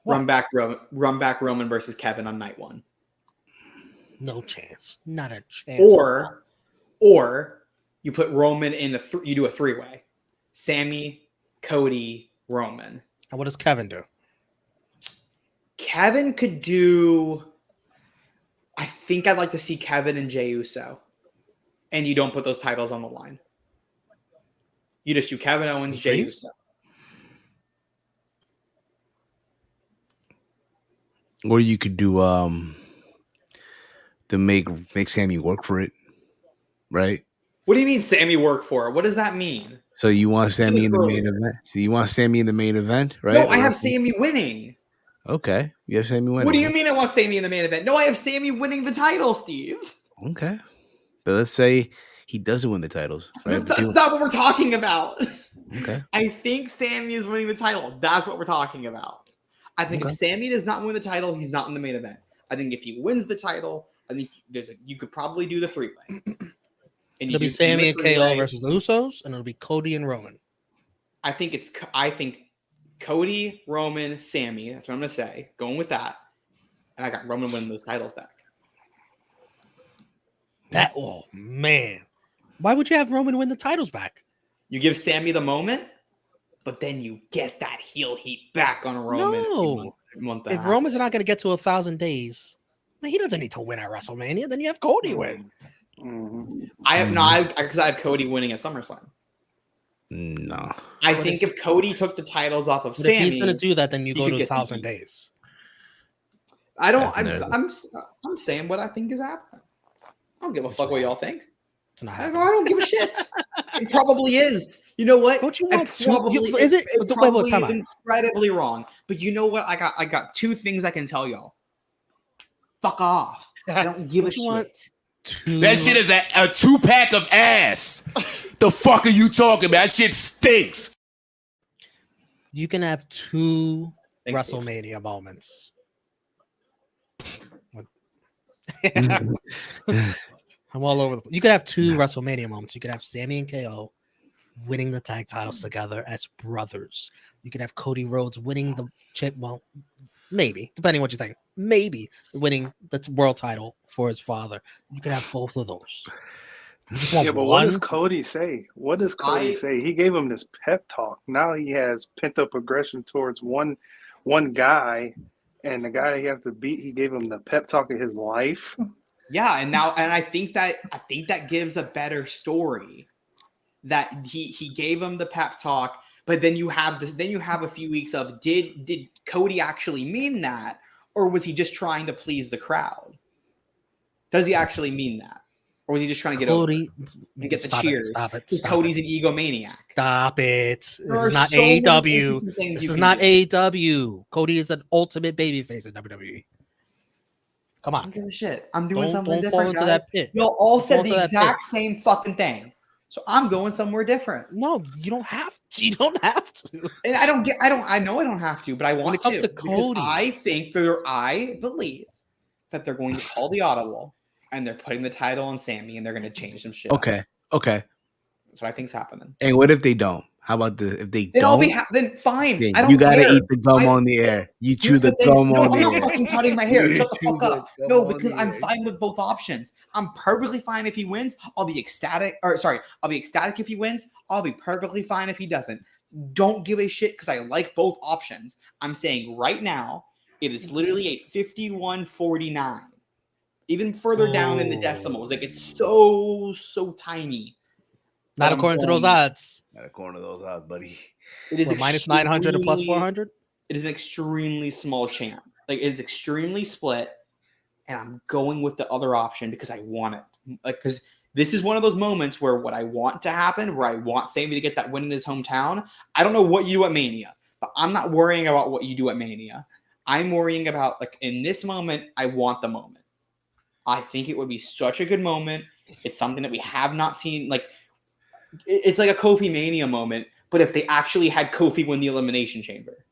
Run back Roman versus Kevin on night 1. No chance. Not a chance. Or you put Roman in you do a 3-way. Sami, Cody, Roman. And what does Kevin do? Kevin could do. I think I'd like to see Kevin and Jey Uso. And you don't put those titles on the line. You just do Kevin Owens, Jey Uso. Or you could do to make Sami work for it, right? What do you mean Sami work for it? What does that mean? So you want Sami in the main event? So you want Sami in the main event, right? No, I have Sami winning. Okay, you have Sami winning. What do you mean I want Sami in the main event? No, I have Sami winning the title, Steve. Okay, but let's say he doesn't win the titles, right? That's not what we're talking about. Okay. I think Sami is winning the title. That's what we're talking about. I think if Sami does not win the title, he's not in the main event. I think if he wins the title, I think you could probably do the 3-way. And it'll be Sami and KO versus the Usos, and it'll be Cody and Roman. I think Cody, Roman, Sami. That's what I'm going to say. Going with that. And I got Roman winning those titles back. Oh, man. Why would you have Roman win the titles back? You give Sami the moment, but then you get that heel heat back on Roman. No. If Roman's not going to get to 1,000 days, he doesn't need to win at WrestleMania. Then you have Cody win. Mm-hmm. I have Cody winning at SummerSlam. No. I think if Cody took the titles off of Sami, if he's going to do that, then you go to 1,000 days. I'm saying what I think is happening. I don't give a fuck what y'all think. It's not I happening. don't give a shit. It probably is. You know what? Don't you It want to? probably, Is it? It Wait, probably time is out. incredibly wrong. But you know what? I got two things I can tell y'all. Fuck off. I don't give a Don't you want shit. That shit is a 2-pack of ass. The fuck are you talking about? That shit stinks. You can have two Thanks, Steve. WrestleMania moments. I'm all over the place. You could have two WrestleMania moments. You could have Sami and KO winning the tag titles together as brothers. You could have Cody Rhodes winning the chip. Well, maybe, depending what you think. Maybe winning the world title for his father. You could have both of those. You just want Yeah, but one. what does Cody say? What does Cody say? He gave him this pep talk. Now he has pent up aggression towards one guy, and the guy he has to beat, he gave him the pep talk of his life. Yeah, and I think that gives a better story. That he gave him the pep talk, but then you have a few weeks of did Cody actually mean that, or was he just trying to please the crowd? Does he actually mean that? Or was he just trying to get Cody, over and get the stop cheers? Stop it. Because Cody's an egomaniac. Stop it. This There is are not so many AEW. interesting things This you is can not do. AEW. Cody is an ultimate babyface in WWE. Come I on. don't give a shit. I'm doing something Don't different, fall into guys. that pit. Y'all all Don't fall said the into that exact pit. same fucking thing. So I'm going somewhere different. No, you don't have to. You don't have to. And I know I don't have to, but I want When it comes to because Cody. I believe that they're going to call the audible and they're putting the title on Sami and they're going to change some shit. Okay. That's what I think's happening. And what if they don't? How about if they Then don't? then fine. Then I don't you gotta care. eat the gum on the air. You chew Here's the thing. gum No, on I'm the not air. fucking cutting my hair. Shut the Chew fuck the up. gum No, on because the I'm air. fine with both options. I'm perfectly fine if he wins. I'll be ecstatic. I'll be ecstatic if he wins. I'll be perfectly fine if he doesn't. Don't give a shit because I like both options. I'm saying right now, it is literally a 51-49. Even further down in the decimals. Like it's so tiny. Not according to those odds. Not according to those odds, buddy. It is minus 900 and plus 400. It is an extremely small chance. Like it's extremely split, and I'm going with the other option because I want it. Like because this is one of those moments where what I want to happen, where I want Sami to get that win in his hometown. I don't know what you do at Mania, but I'm not worrying about what you do at Mania. I'm worrying about like in this moment, I want the moment. I think it would be such a good moment. It's something that we have not seen. Like it's like a Kofi Mania moment. But if they actually had Kofi win the Elimination Chamber.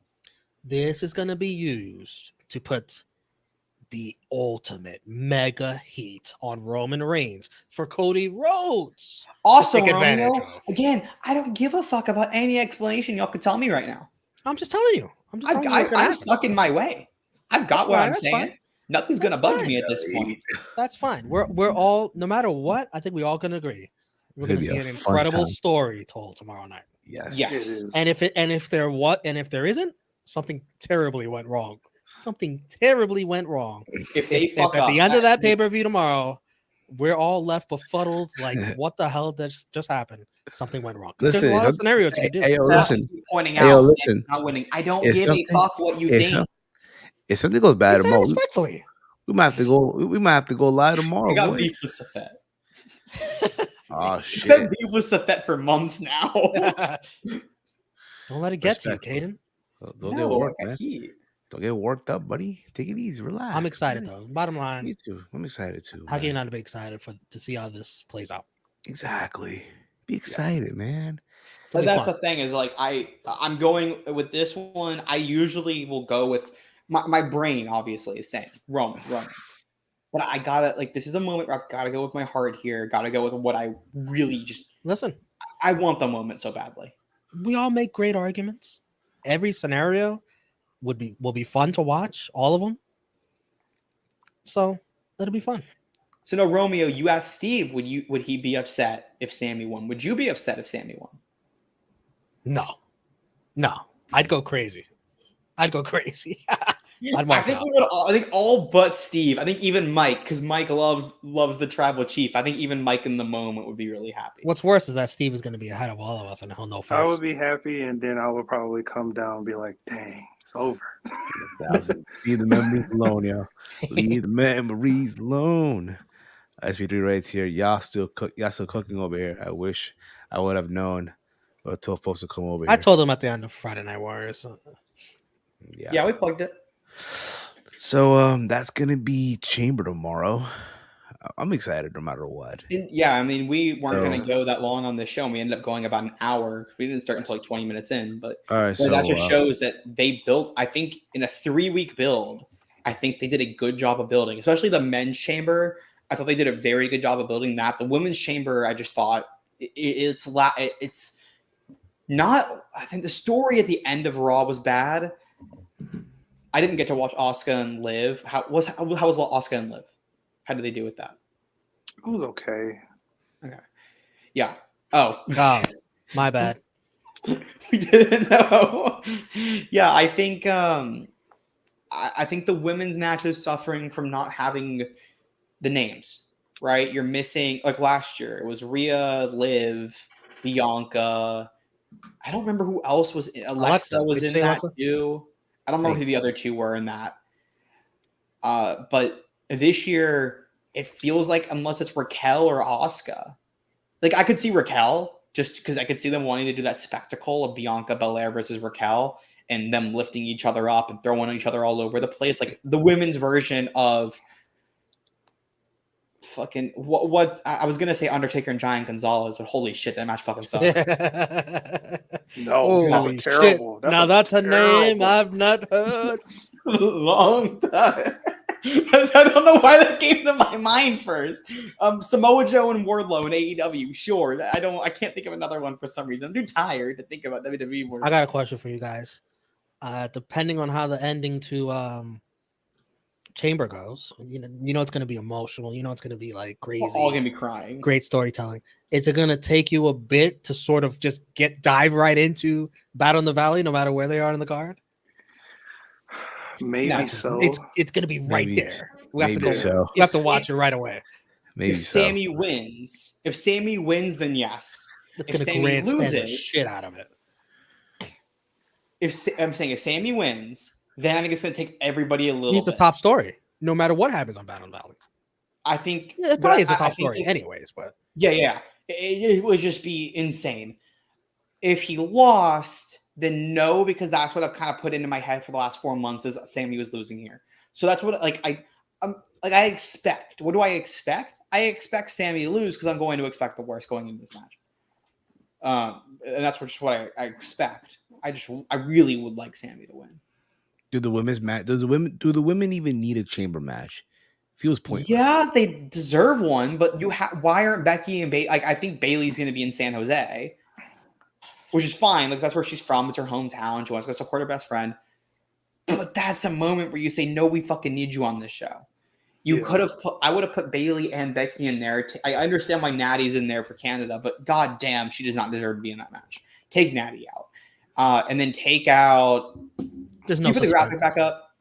This is going to be used to put the ultimate mega heat on Roman Reigns for Cody Rhodes. Also, take advantage Romeo, of. again, I don't give a fuck about any explanation y'all could tell me right now. I'm just telling you. I'm stuck in my way. I've got what I'm saying. Fine. Nothing's going to budge me at this point. That's fine. We're all, no matter what, I think we all can agree. We're going to see an incredible story told tomorrow night. Yes. And if there isn't, something terribly went wrong. Something terribly went wrong. If at the end of that pay-per-view tomorrow, we're all left befuddled, like what the hell just happened? Something went wrong. There's a lot of scenarios you can do. Hey, listen. Pointing out, listen. not winning. I don't give a fuck what you think. If something goes bad tomorrow, respectfully, we might have to go live tomorrow. I got beef with Safet. Oh shit! I've been beef with Safet for months now. Don't let it get to you, Kayden. Don't get worked, man. Don't get worked up, buddy. Take it easy, relax. I'm excited though. Bottom line, me too. I'm excited too. How can you not be excited to see how this plays out? Exactly. Be excited, man. But that's the thing is like I'm going with this one. I usually will go with my brain. Obviously, is saying Roman. But I gotta this is a moment where I've got to go with my heart here. Got to go with what I really just listen. I want the moment so badly. We all make great arguments. Every scenario will be fun to watch. All of them. So it'll be fun. So no, Romeo, you asked Steve, would he be upset if Sami won? Would you be upset if Sami won? No, I'd go crazy. I think all but Steve. I think even Mike, because Mike loves the tribal chief. I think even Mike in the moment would be really happy. What's worse is that Steve is going to be ahead of all of us, and he'll know first. I would be happy, and then I would probably come down and be like, "Dang, it's over." Leave the memories alone, yo. Leave the memories alone. SP3 rates here. Y'all still cooking over here. I wish I would have known or told folks to come over here. I told them at the end of Friday Night Warriors. So. Yeah, we plugged it. So that's gonna be Chamber tomorrow. I'm excited no matter what. Yeah, I mean, we weren't going to go that long on this show. And we ended up going about an hour. We didn't start until like 20 minutes in. But all right, so that just shows that they built, I think, in a 3-week build, I think they did a good job of building, especially the men's chamber. I thought they did a very good job of building that. The women's chamber, I just thought it's not. I think the story at the end of Raw was bad. I didn't get to watch Asuka and Liv. How was Asuka and Liv? How did they do with that? It was okay. Okay. Yeah. Oh, my bad. We didn't know. Yeah, I think I think the women's match is suffering from not having the names, right? You're missing, like last year, it was Rhea, Liv, Bianca. I don't remember who else was. Alexa was in that too. I don't remember who the other two were in that. But this year, it feels like unless it's Raquel or Asuka, like I could see Raquel just because I could see them wanting to do that spectacle of Bianca Belair versus Raquel and them lifting each other up and throwing each other all over the place, like the women's version of fucking what I was gonna say Undertaker and Giant Gonzalez, but holy shit, that match fucking sucks. No, that's terrible. That's a name I've not heard. Long time. I don't know why that came to my mind first. Samoa Joe and Wardlow in AEW, sure. I can't think of another one for some reason. I'm too tired to think about WWE more. I got a question for you guys. Depending on how the ending to Chamber goes, you know it's gonna be emotional. You know it's gonna be like crazy. We're all gonna be crying. Great storytelling. Is it gonna take you a bit to sort of just dive right into Battle in the Valley, no matter where they are in the card? Maybe so. It's gonna be right there. We have to go. So. You have to watch it right away. Maybe if Sami wins, then yes. It's if gonna Sami grandstand loses, the shit out of it. If Sami wins, then I think it's gonna take everybody a little. He's the top story, no matter what happens on Battle in the Valley. I think it probably is the top story, anyways. But yeah, it would just be insane if he lost. Then no, because that's what I've kind of put into my head for the last 4 months is Sami was losing here. So that's what I expect. What do I expect? I expect Sami to lose because I'm going to expect the worst going into this match. And that's just what I expect. I really would like Sami to win. Do the women's match? Do the women even need a chamber match? Feels pointless. Yeah, they deserve one, but why aren't Becky and Bayley? I think Bayley's going to be in San Jose, which is fine. Like that's where she's from. It's her hometown. She wants to go support her best friend. But that's a moment where you say, "No, we fucking need you on this show." You could have I would have put Bayley and Becky in there. I understand why Natty's in there for Canada, but goddamn, she does not deserve to be in that match. Take Natty out, and then take out. There's no suspense. Put the graphic back up,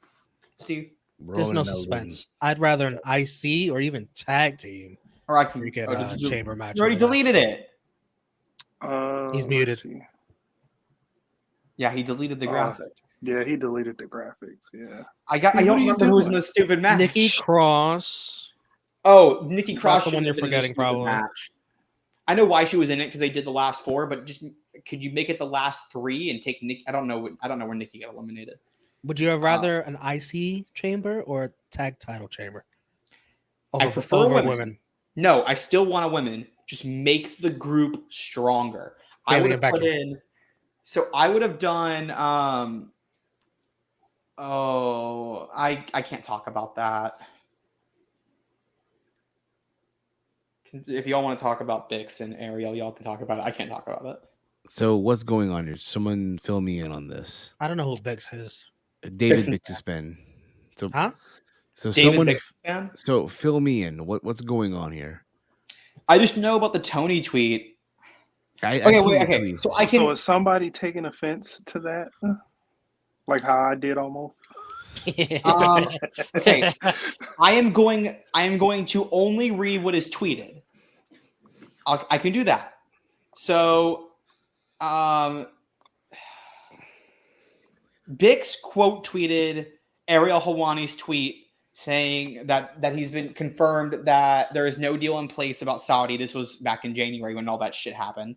Steve. There's no suspense. I'd rather an IC or even tag team. Or I can freaking chamber match. You already deleted it. He's muted. Yeah, he deleted the graphic. Yeah, he deleted the graphics. Yeah. I don't remember who was in the stupid match. Nikki Cross. Oh, Nikki Cross. That's the one you're forgetting, probably. Match. I know why she was in it because they did the last 4, but just could you make it the last 3 and take Nikki? I don't know where Nikki got eliminated. Would you have rather an IC chamber or a tag title chamber? I prefer women. No, I still want a women. Just make the group stronger. I would have put in. So I would have done. I can't talk about that. If y'all want to talk about Bix and Ariel, y'all can talk about it. I can't talk about it. So what's going on here? Someone fill me in on this. I don't know who Bix is. David Bixenspan. So, So David someone. Bixenspan? So fill me in. What's going on here? I just know about the Tony tweet. Okay. So is somebody taking offense to that? Like how I did almost. Okay. I am going to only read what is tweeted. I can do that. So, Bix quote tweeted Ariel Helwani's tweet saying that he's been confirmed that there is no deal in place about Saudi. This was back in January when all that shit happened.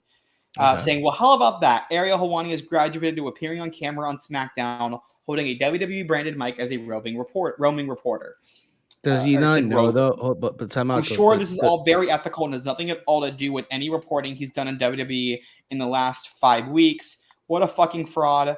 Saying, well, how about that? Ariel Helwani has graduated to appearing on camera on SmackDown, holding a WWE branded mic as a roaming reporter. Does he not know roving. though? Oh, but time out. I'm sure this is all very ethical and has nothing at all to do with any reporting he's done in WWE in the last 5 weeks. What a fucking fraud.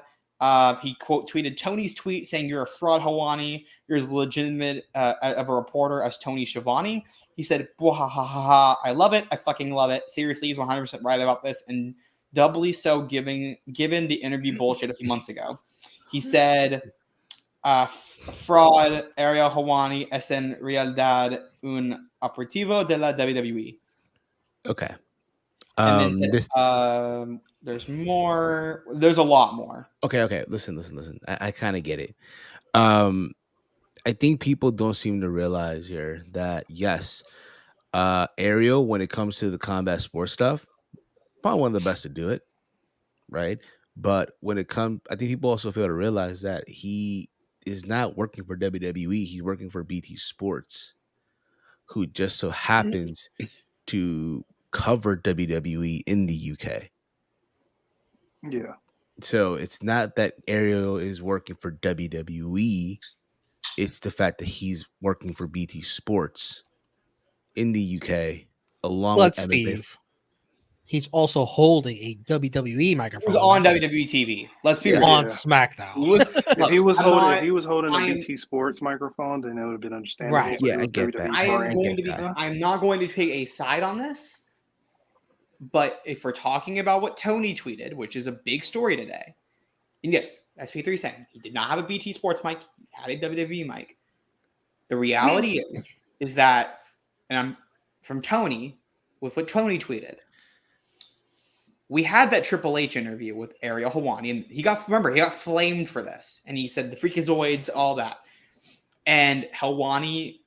He quote tweeted Tony's tweet saying, "You're a fraud, Helwani. You're as legitimate of a reporter as Tony Schiavone." He said, ha ha ha ha. I love it. I fucking love it. Seriously, he's 100% right about this, and doubly so given the interview bullshit a few months ago. He said, fraud, Ariel Helwani es en realidad un operativo de la WWE. Okay. And then said, there's more. There's a lot more. Okay. Listen. I kind of get it. I think people don't seem to realize here that yes, Ariel, when it comes to the combat sports stuff, probably one of the best to do it, right? But when it comes, I think people also fail to realize that he is not working for WWE. He's working for BT Sports, who just so happens to cover WWE in the UK. Yeah. So it's not that Ariel is working for WWE. It's the fact that he's working for BT Sports in the UK along But with MMA. Steve, he's also holding a WWE microphone. He was on WWE TV. Let's be real. On SmackDown. If he was holding a BT Sports microphone, then it would have been understandable. Right. Yeah, I get that. I'm not going to take a side on this, but if we're talking about what Tony tweeted, which is a big story today, and yes, SP3 saying he did not have a BT Sports mic, he had a WWE mic. The reality is that, and I'm from Tony, with what Tony tweeted, we had that Triple H interview with Ariel Helwani, and he got flamed for this, and he said the Freakazoids, all that, and Helwani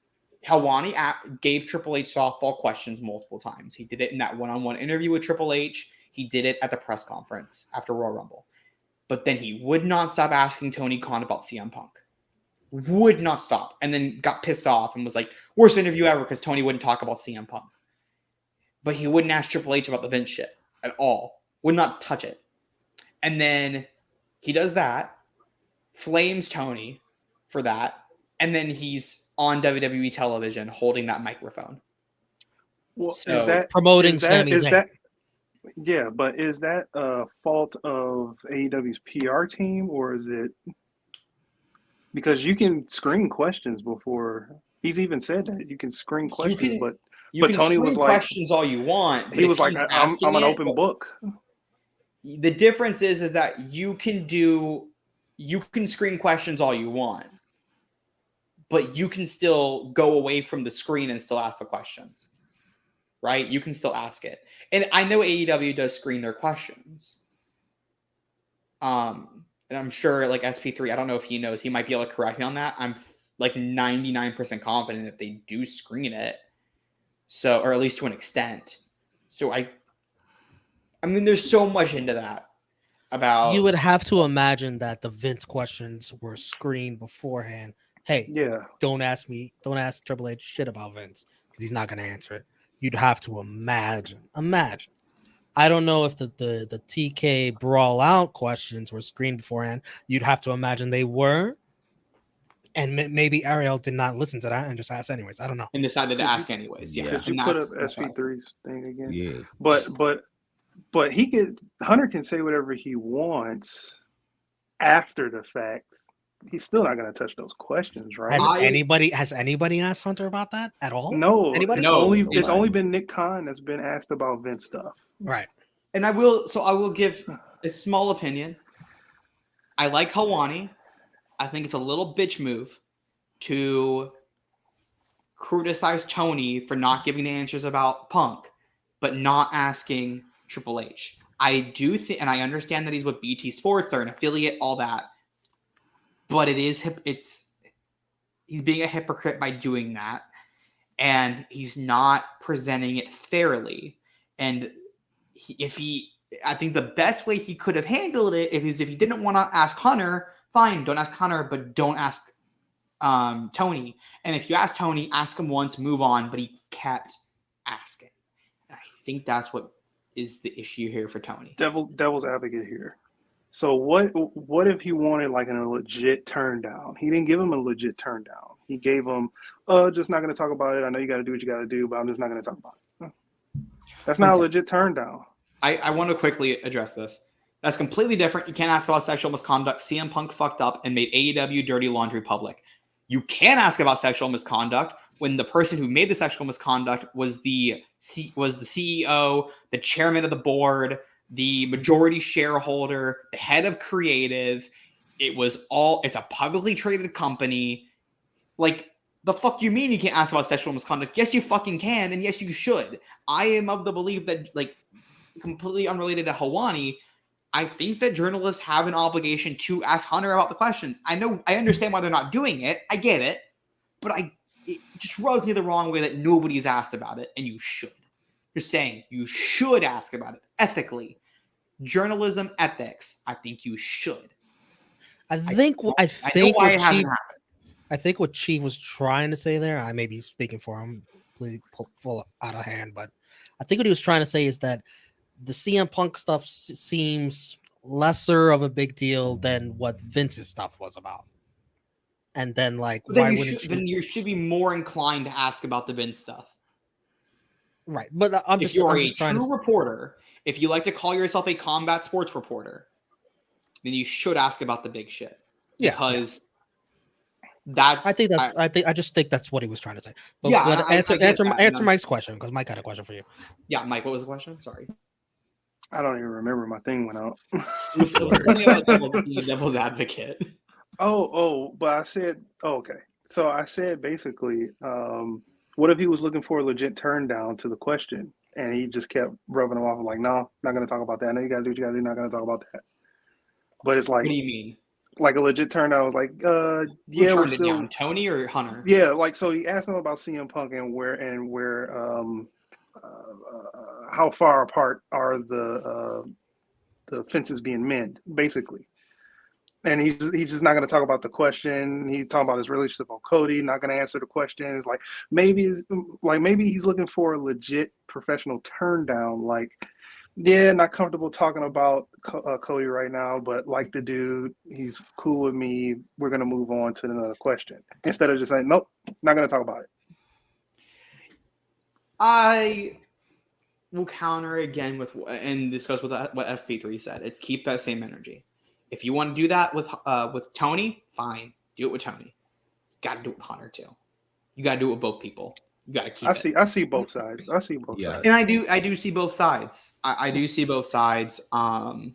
gave Triple H softball questions multiple times. He did it in that one-on-one interview with Triple H. He did it at the press conference after Royal Rumble. But then he would not stop asking Tony Khan about CM Punk. Would not stop. And then got pissed off and was like, worst interview ever because Tony wouldn't talk about CM Punk. But he wouldn't ask Triple H about the Vince shit at all. Would not touch it. And then he does that, flames Tony for that, and then he's on WWE television holding that microphone. Well, So, is that promoting Sami Zayn. Yeah, but is that a fault of AEW's PR team, or is it because you can screen questions before? He's even said that you can screen questions, but Tony was like, questions all you want. He was like, I'm an open book. The difference is that you can screen questions all you want, but you can still go away from the screen and still ask the questions. Right? You can still ask it. And I know AEW does screen their questions. And I'm sure like SP3, I don't know if he knows, he might be able to correct me on that. I'm like 99% confident that they do screen it. So, or at least to an extent. So I mean, there's so much into that about. You would have to imagine that the Vince questions were screened beforehand. Hey, yeah, don't ask Triple H shit about Vince because he's not going to answer it. You'd have to imagine. I don't know if the TK brawl out questions were screened beforehand. You'd have to imagine they were. And maybe Ariel did not listen to that and just asked anyways. I don't know. And decided to ask anyways. Yeah. Could you put up SP3's thing again? Yeah. But Hunter can say whatever he wants after the fact. He's still not going to touch those questions, right? Has anybody asked Hunter about that at all? No. Anybody? It's only been Nick Khan that's been asked about Vince stuff. Right. And I will give a small opinion. I like Helwani. I think it's a little bitch move to criticize Tony for not giving the answers about Punk, but not asking Triple H. I do think, and I understand that he's with BT Sports, they're an affiliate, all that. But he's being a hypocrite by doing that, and he's not presenting it fairly. And I think the best way he could have handled it if he didn't want to ask Hunter, fine, don't ask Hunter, but don't ask Tony. And if you ask Tony, ask him once, move on. But he kept asking. And I think that's what is the issue here for Tony. Devil's advocate here. So what if he wanted like a legit turn down? He didn't give him a legit turn down. He gave him, just not going to talk about it. I know you got to do what you got to do, but I'm just not going to talk about it. That's not a legit turn down. I want to quickly address this. That's completely different. You can't ask about sexual misconduct. CM Punk fucked up and made AEW dirty laundry public. You can ask about sexual misconduct when the person who made the sexual misconduct was the CEO, the chairman of the board, the majority shareholder, the head of creative. It's a publicly traded company. Like, the fuck you mean you can't ask about sexual misconduct? Yes, you fucking can, and yes, you should. I am of the belief that, like, completely unrelated to Hawani, I think that journalists have an obligation to ask Hunter about the questions. I understand why they're not doing it. I get it. But it just rubs me the wrong way that nobody's asked about it, and you should. Just saying, you should ask about it ethically. Journalism ethics, I think you should. I think what Chief was trying to say there, I may be speaking for him, completely full out of hand, but I think what he was trying to say is that the CM Punk stuff seems lesser of a big deal than what Vince's stuff was about. And then, like, then you should be more inclined to ask about the Vince stuff. Right. But if you're a true reporter, if you like to call yourself a combat sports reporter, then you should ask about the big shit. Because I just think that's what he was trying to say. But answer Mike's question, because Mike had a question for you. Yeah, Mike, what was the question? Sorry. I don't even remember. My thing went out. Devil's advocate. But I said, okay. So I said basically, what if he was looking for a legit turn down to the question and he just kept rubbing him off like, no, not going to talk about that. I know you got to do what you got to do. Not going to talk about that. But it's like, what do you mean? Like a legit turn down. I was like, yeah, we're still down. Tony or Hunter? Yeah, like so he asked him about CM Punk and where how far apart are the fences being mended, basically. And he's just not going to talk about the question. He's talking about his relationship on Cody. Not going to answer the question. It's like maybe he's looking for a legit professional turn down. Like, yeah, not comfortable talking about Cody right now, but like the dude, he's cool with me. We're going to move on to another question instead of just saying, nope, not going to talk about it. I will counter again and discuss what SP3 said. It's keep that same energy. If you want to do that with Tony, fine. Do it with Tony. You got to do it with Hunter too. You got to do it with both people. You got to keep it. I see both sides. sides. And I do see both sides. I do see both sides. The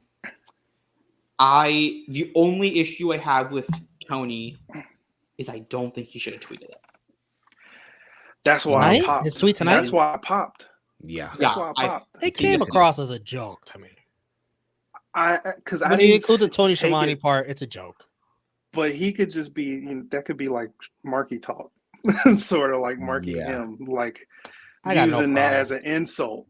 only issue I have with Tony is I don't think he should have tweeted it. That's why I popped. His tweet tonight? That's why I popped. Yeah. That's why I popped. It came across as a joke to me. Because when you include the Tony Schiavone part, it's a joke. But he could just be, that could be like Marky talk, sort of like Marky him, like using that as an insult.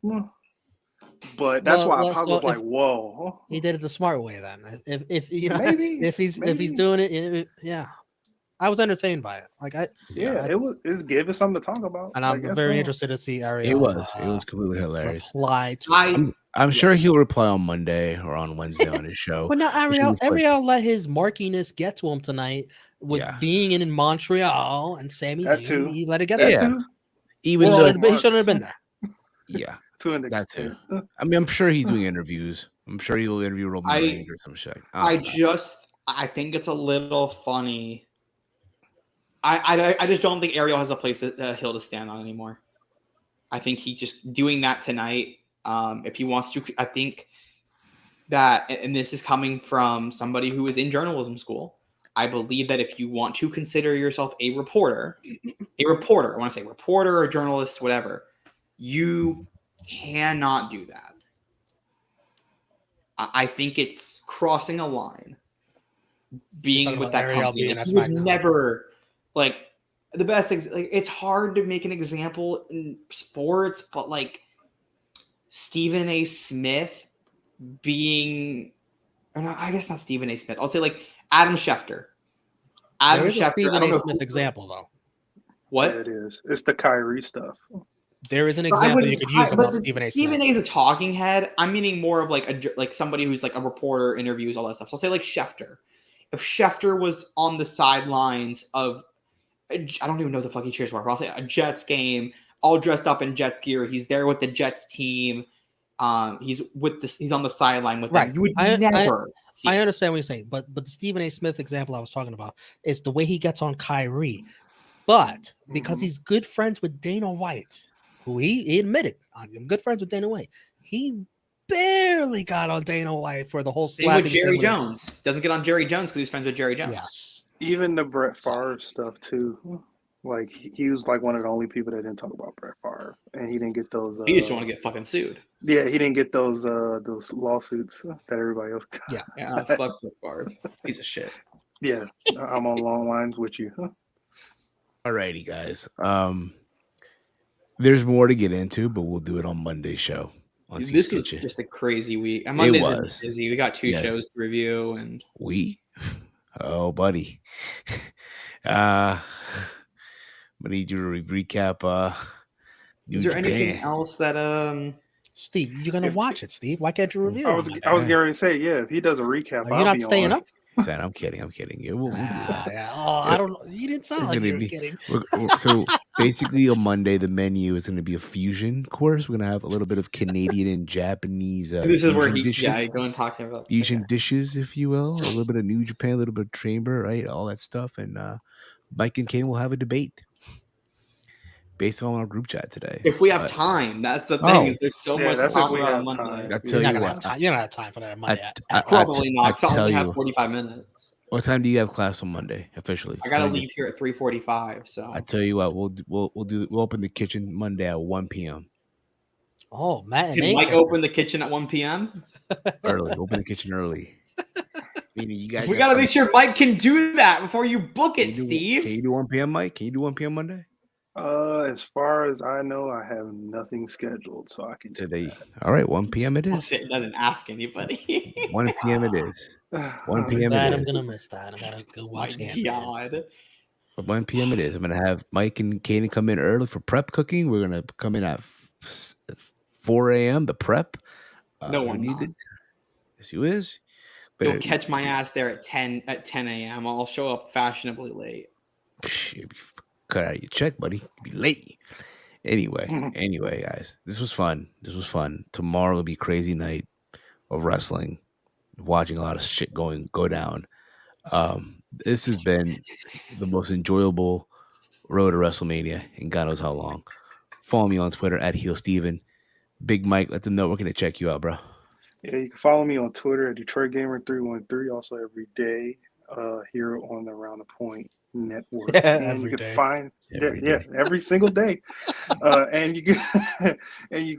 But that's why I was like, whoa. He did it the smart way then. If you know, maybe if he's doing it, yeah. I was entertained by it. It's giving something to talk about. And I'm very interested to see Ariel. It was completely hilarious. I'm sure he'll reply on Monday or on Wednesday on his show. But now Ariel let his markiness get to him tonight with being in Montreal and Sami Zayn. He let it get there. Even though he shouldn't have been there. Yeah. That too. I mean, I'm sure he's doing interviews. I'm sure he'll interview Roman Reigns or some shit. I think it's a little funny. I just don't think Ariel has a place a hill to stand on anymore. I think he just doing that tonight. If he wants to, I think that, and this is coming from somebody who is in journalism school. I believe that if you want to consider yourself a reporter, I want to say reporter or journalist, whatever, you cannot do that. I think it's crossing a line. Being with that company, never. Like the best, it's hard to make an example in sports, but like Stephen A. Smith I guess not Stephen A. Smith. I'll say like Adam Schefter Adam There is a Schefter. I Stephen don't A. know Smith who- example though. What? Yeah, it is. It's the Kyrie stuff. There is an But I example wouldn't- you could use but about Stephen A. Stephen Smith. A. is a talking head. I'm meaning more of like somebody who's like a reporter, interviews, all that stuff. So I'll say like Schefter. If Schefter was on the sidelines of, I don't even know the fuck he cheers for, but I'll say a Jets game, all dressed up in Jets gear. He's there with the Jets team. He's on the sideline with them. You would never see. I understand what you're saying, but the Stephen A. Smith example I was talking about is the way he gets on Kyrie. But because he's good friends with Dana White, who he admitted, I'm good friends with Dana White, he barely got on Dana White for the whole Same slapping with Jerry thing Jones. Doesn't get on Jerry Jones because he's friends with Jerry Jones. Yes. Even the Brett Favre stuff too. Like he was like one of the only people that didn't talk about Brett Favre, and he didn't get those. He just want to get fucking sued. Yeah, he didn't get those lawsuits that everybody else got. Yeah, fuck Brett Favre. Piece of shit. Yeah, I'm on long lines with you. Alrighty, guys. There's more to get into, but we'll do it on Monday's show. This was just a crazy week. And Monday's was. busy. We got two shows to review, and oh, buddy. I need you to recap. Is there anything else that Steve, you're gonna watch it, Steve? Why can't you review? I was getting ready to say, yeah, if he does a recap, Are you not staying up? Son, I'm kidding. Yeah, we'll do that. Yeah. Oh, I don't know. You didn't sound like you were kidding. So basically, on Monday, the menu is going to be a fusion course. We're going to have a little bit of Canadian and Japanese. This is where dishes, go and talking about Asian dishes, if you will. A little bit of New Japan, a little bit of Chamber, right? All that stuff. And Mike and Kane will have a debate based on our group chat today. If we have time, that's the thing. Is there's so much to talk about on Monday. I'll tell you what. You don't have time for that on Monday. Probably not. I only have 45 minutes. What time do you have class on Monday officially? I gotta leave here at 3:45. So I tell you what, we'll open the kitchen Monday at 1 p.m. Oh, Matt, can Mike open the kitchen at 1 p.m. Early, open the kitchen early. Meaning you guys. We gotta make sure Mike can do that before you book it, Steve. Can you do 1 p.m., Mike? Can you do 1 p.m. Monday? As far as I know, I have nothing scheduled, so I can today. All right, 1 p.m. it is. It doesn't ask anybody. 1 p.m. it is. 1 p.m. it is. I'm gonna miss that. I gotta go watch it. God. 1 p.m. it is. I'm gonna have Mike and Kayden come in early for prep cooking. We're gonna come in at 4 a.m. The prep. No one needed. Yes, you is. But you'll catch my ass there at 10 a.m. I'll show up fashionably late. Cut out your check, buddy. Be late. Anyway, guys, this was fun. Tomorrow will be a crazy night of wrestling. Watching a lot of shit go down. This has been the most enjoyable road to WrestleMania in God knows how long. Follow me on Twitter at HeelSteven. Big Mike, let them know we're gonna check you out, bro. Yeah, you can follow me on Twitter at DetroitGamer313. Also every day here on the Around the Point Network. And you can find every single day. And you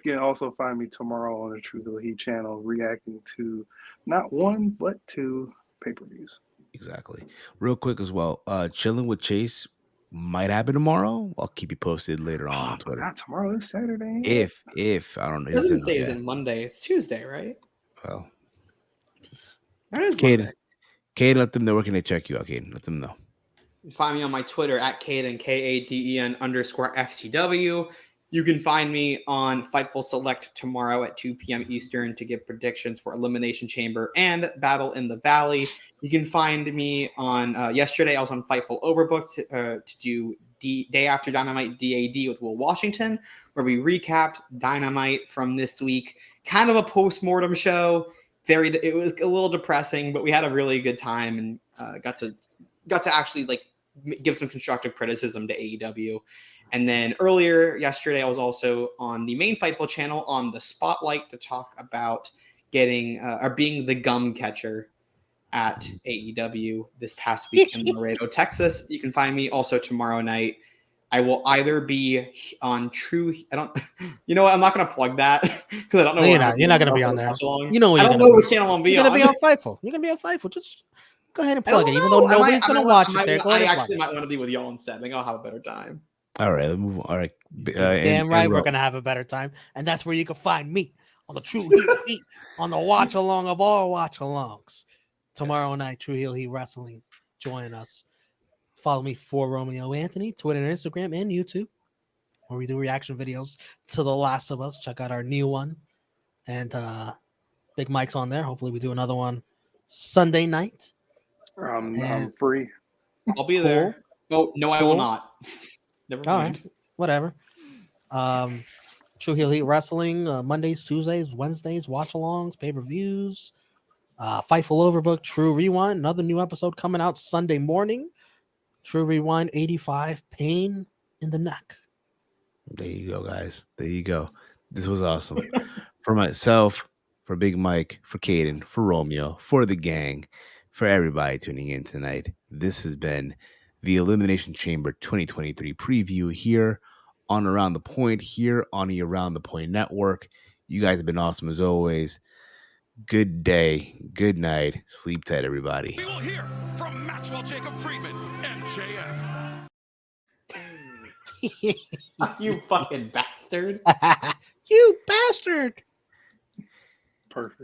can also find me tomorrow on the True Hill Heat channel reacting to not one but two pay-per-views. Exactly. Real quick as well, chilling with Chase might happen tomorrow. I'll keep you posted later on Twitter. Not tomorrow, it's Saturday. If I don't know. It doesn't say it's Monday. It's Tuesday, right? Well, that is Kayden, let them know where can they check you out, Kayden. Let them know. Find me on my Twitter at Kayden, KADEN_FTW. You can find me on Fightful Select tomorrow at 2 p.m. Eastern to give predictions for Elimination Chamber and Battle in the Valley. You can find me on yesterday. I was on Fightful Overbooked to do Day After Dynamite DAD with Will Washington, where we recapped Dynamite from this week. Kind of a post-mortem show. It was a little depressing, but we had a really good time and got to actually give some constructive criticism to AEW. And then earlier yesterday, I was also on the main Fightful channel on the Spotlight to talk about being the gum catcher at AEW this past week in Laredo, Texas. You can find me also tomorrow night. I will either be on True. You know what? I'm not going to plug that because I don't know. You're not going to be on there. You know, I don't know which channel I'll be on. You're going to be on Fightful. You're going to be on Fightful. Just go ahead and plug it, even though nobody's going to watch it there. I actually might want to be with y'all instead. I think I'll have a better time. All right, let's move on. All right. Damn right, we're going to have a better time. And that's where you can find me on the True Heat on the watch along of all watch alongs. Tomorrow night, True Heel Heat Wrestling. Join us. Follow me for Romeo Anthony, Twitter and Instagram and YouTube, where we do reaction videos to The Last of Us. Check out our new one. And Big Mike's on there. Hopefully we do another one Sunday night. I'm free. I'll be there. Oh, no, I will not. Never All mind. right. Whatever. True Heel Heat Wrestling, Mondays, Tuesdays, Wednesdays, watch-alongs, pay-per-views, Fightful Overbook, True Rewind, another new episode coming out Sunday morning. True Rewind 85, Pain in the Neck. There you go, guys. There you go. This was awesome. For myself, for Big Mike, for Kayden, for Romeo, for the gang, for everybody tuning in tonight. This has been the Elimination Chamber 2023 preview here on Around the Point, here on the Around the Point Network. You guys have been awesome as always. Good day, good night, sleep tight, everybody. We will hear from Maxwell Jacob Friedman and JF. You fucking bastard. You bastard. Perfect.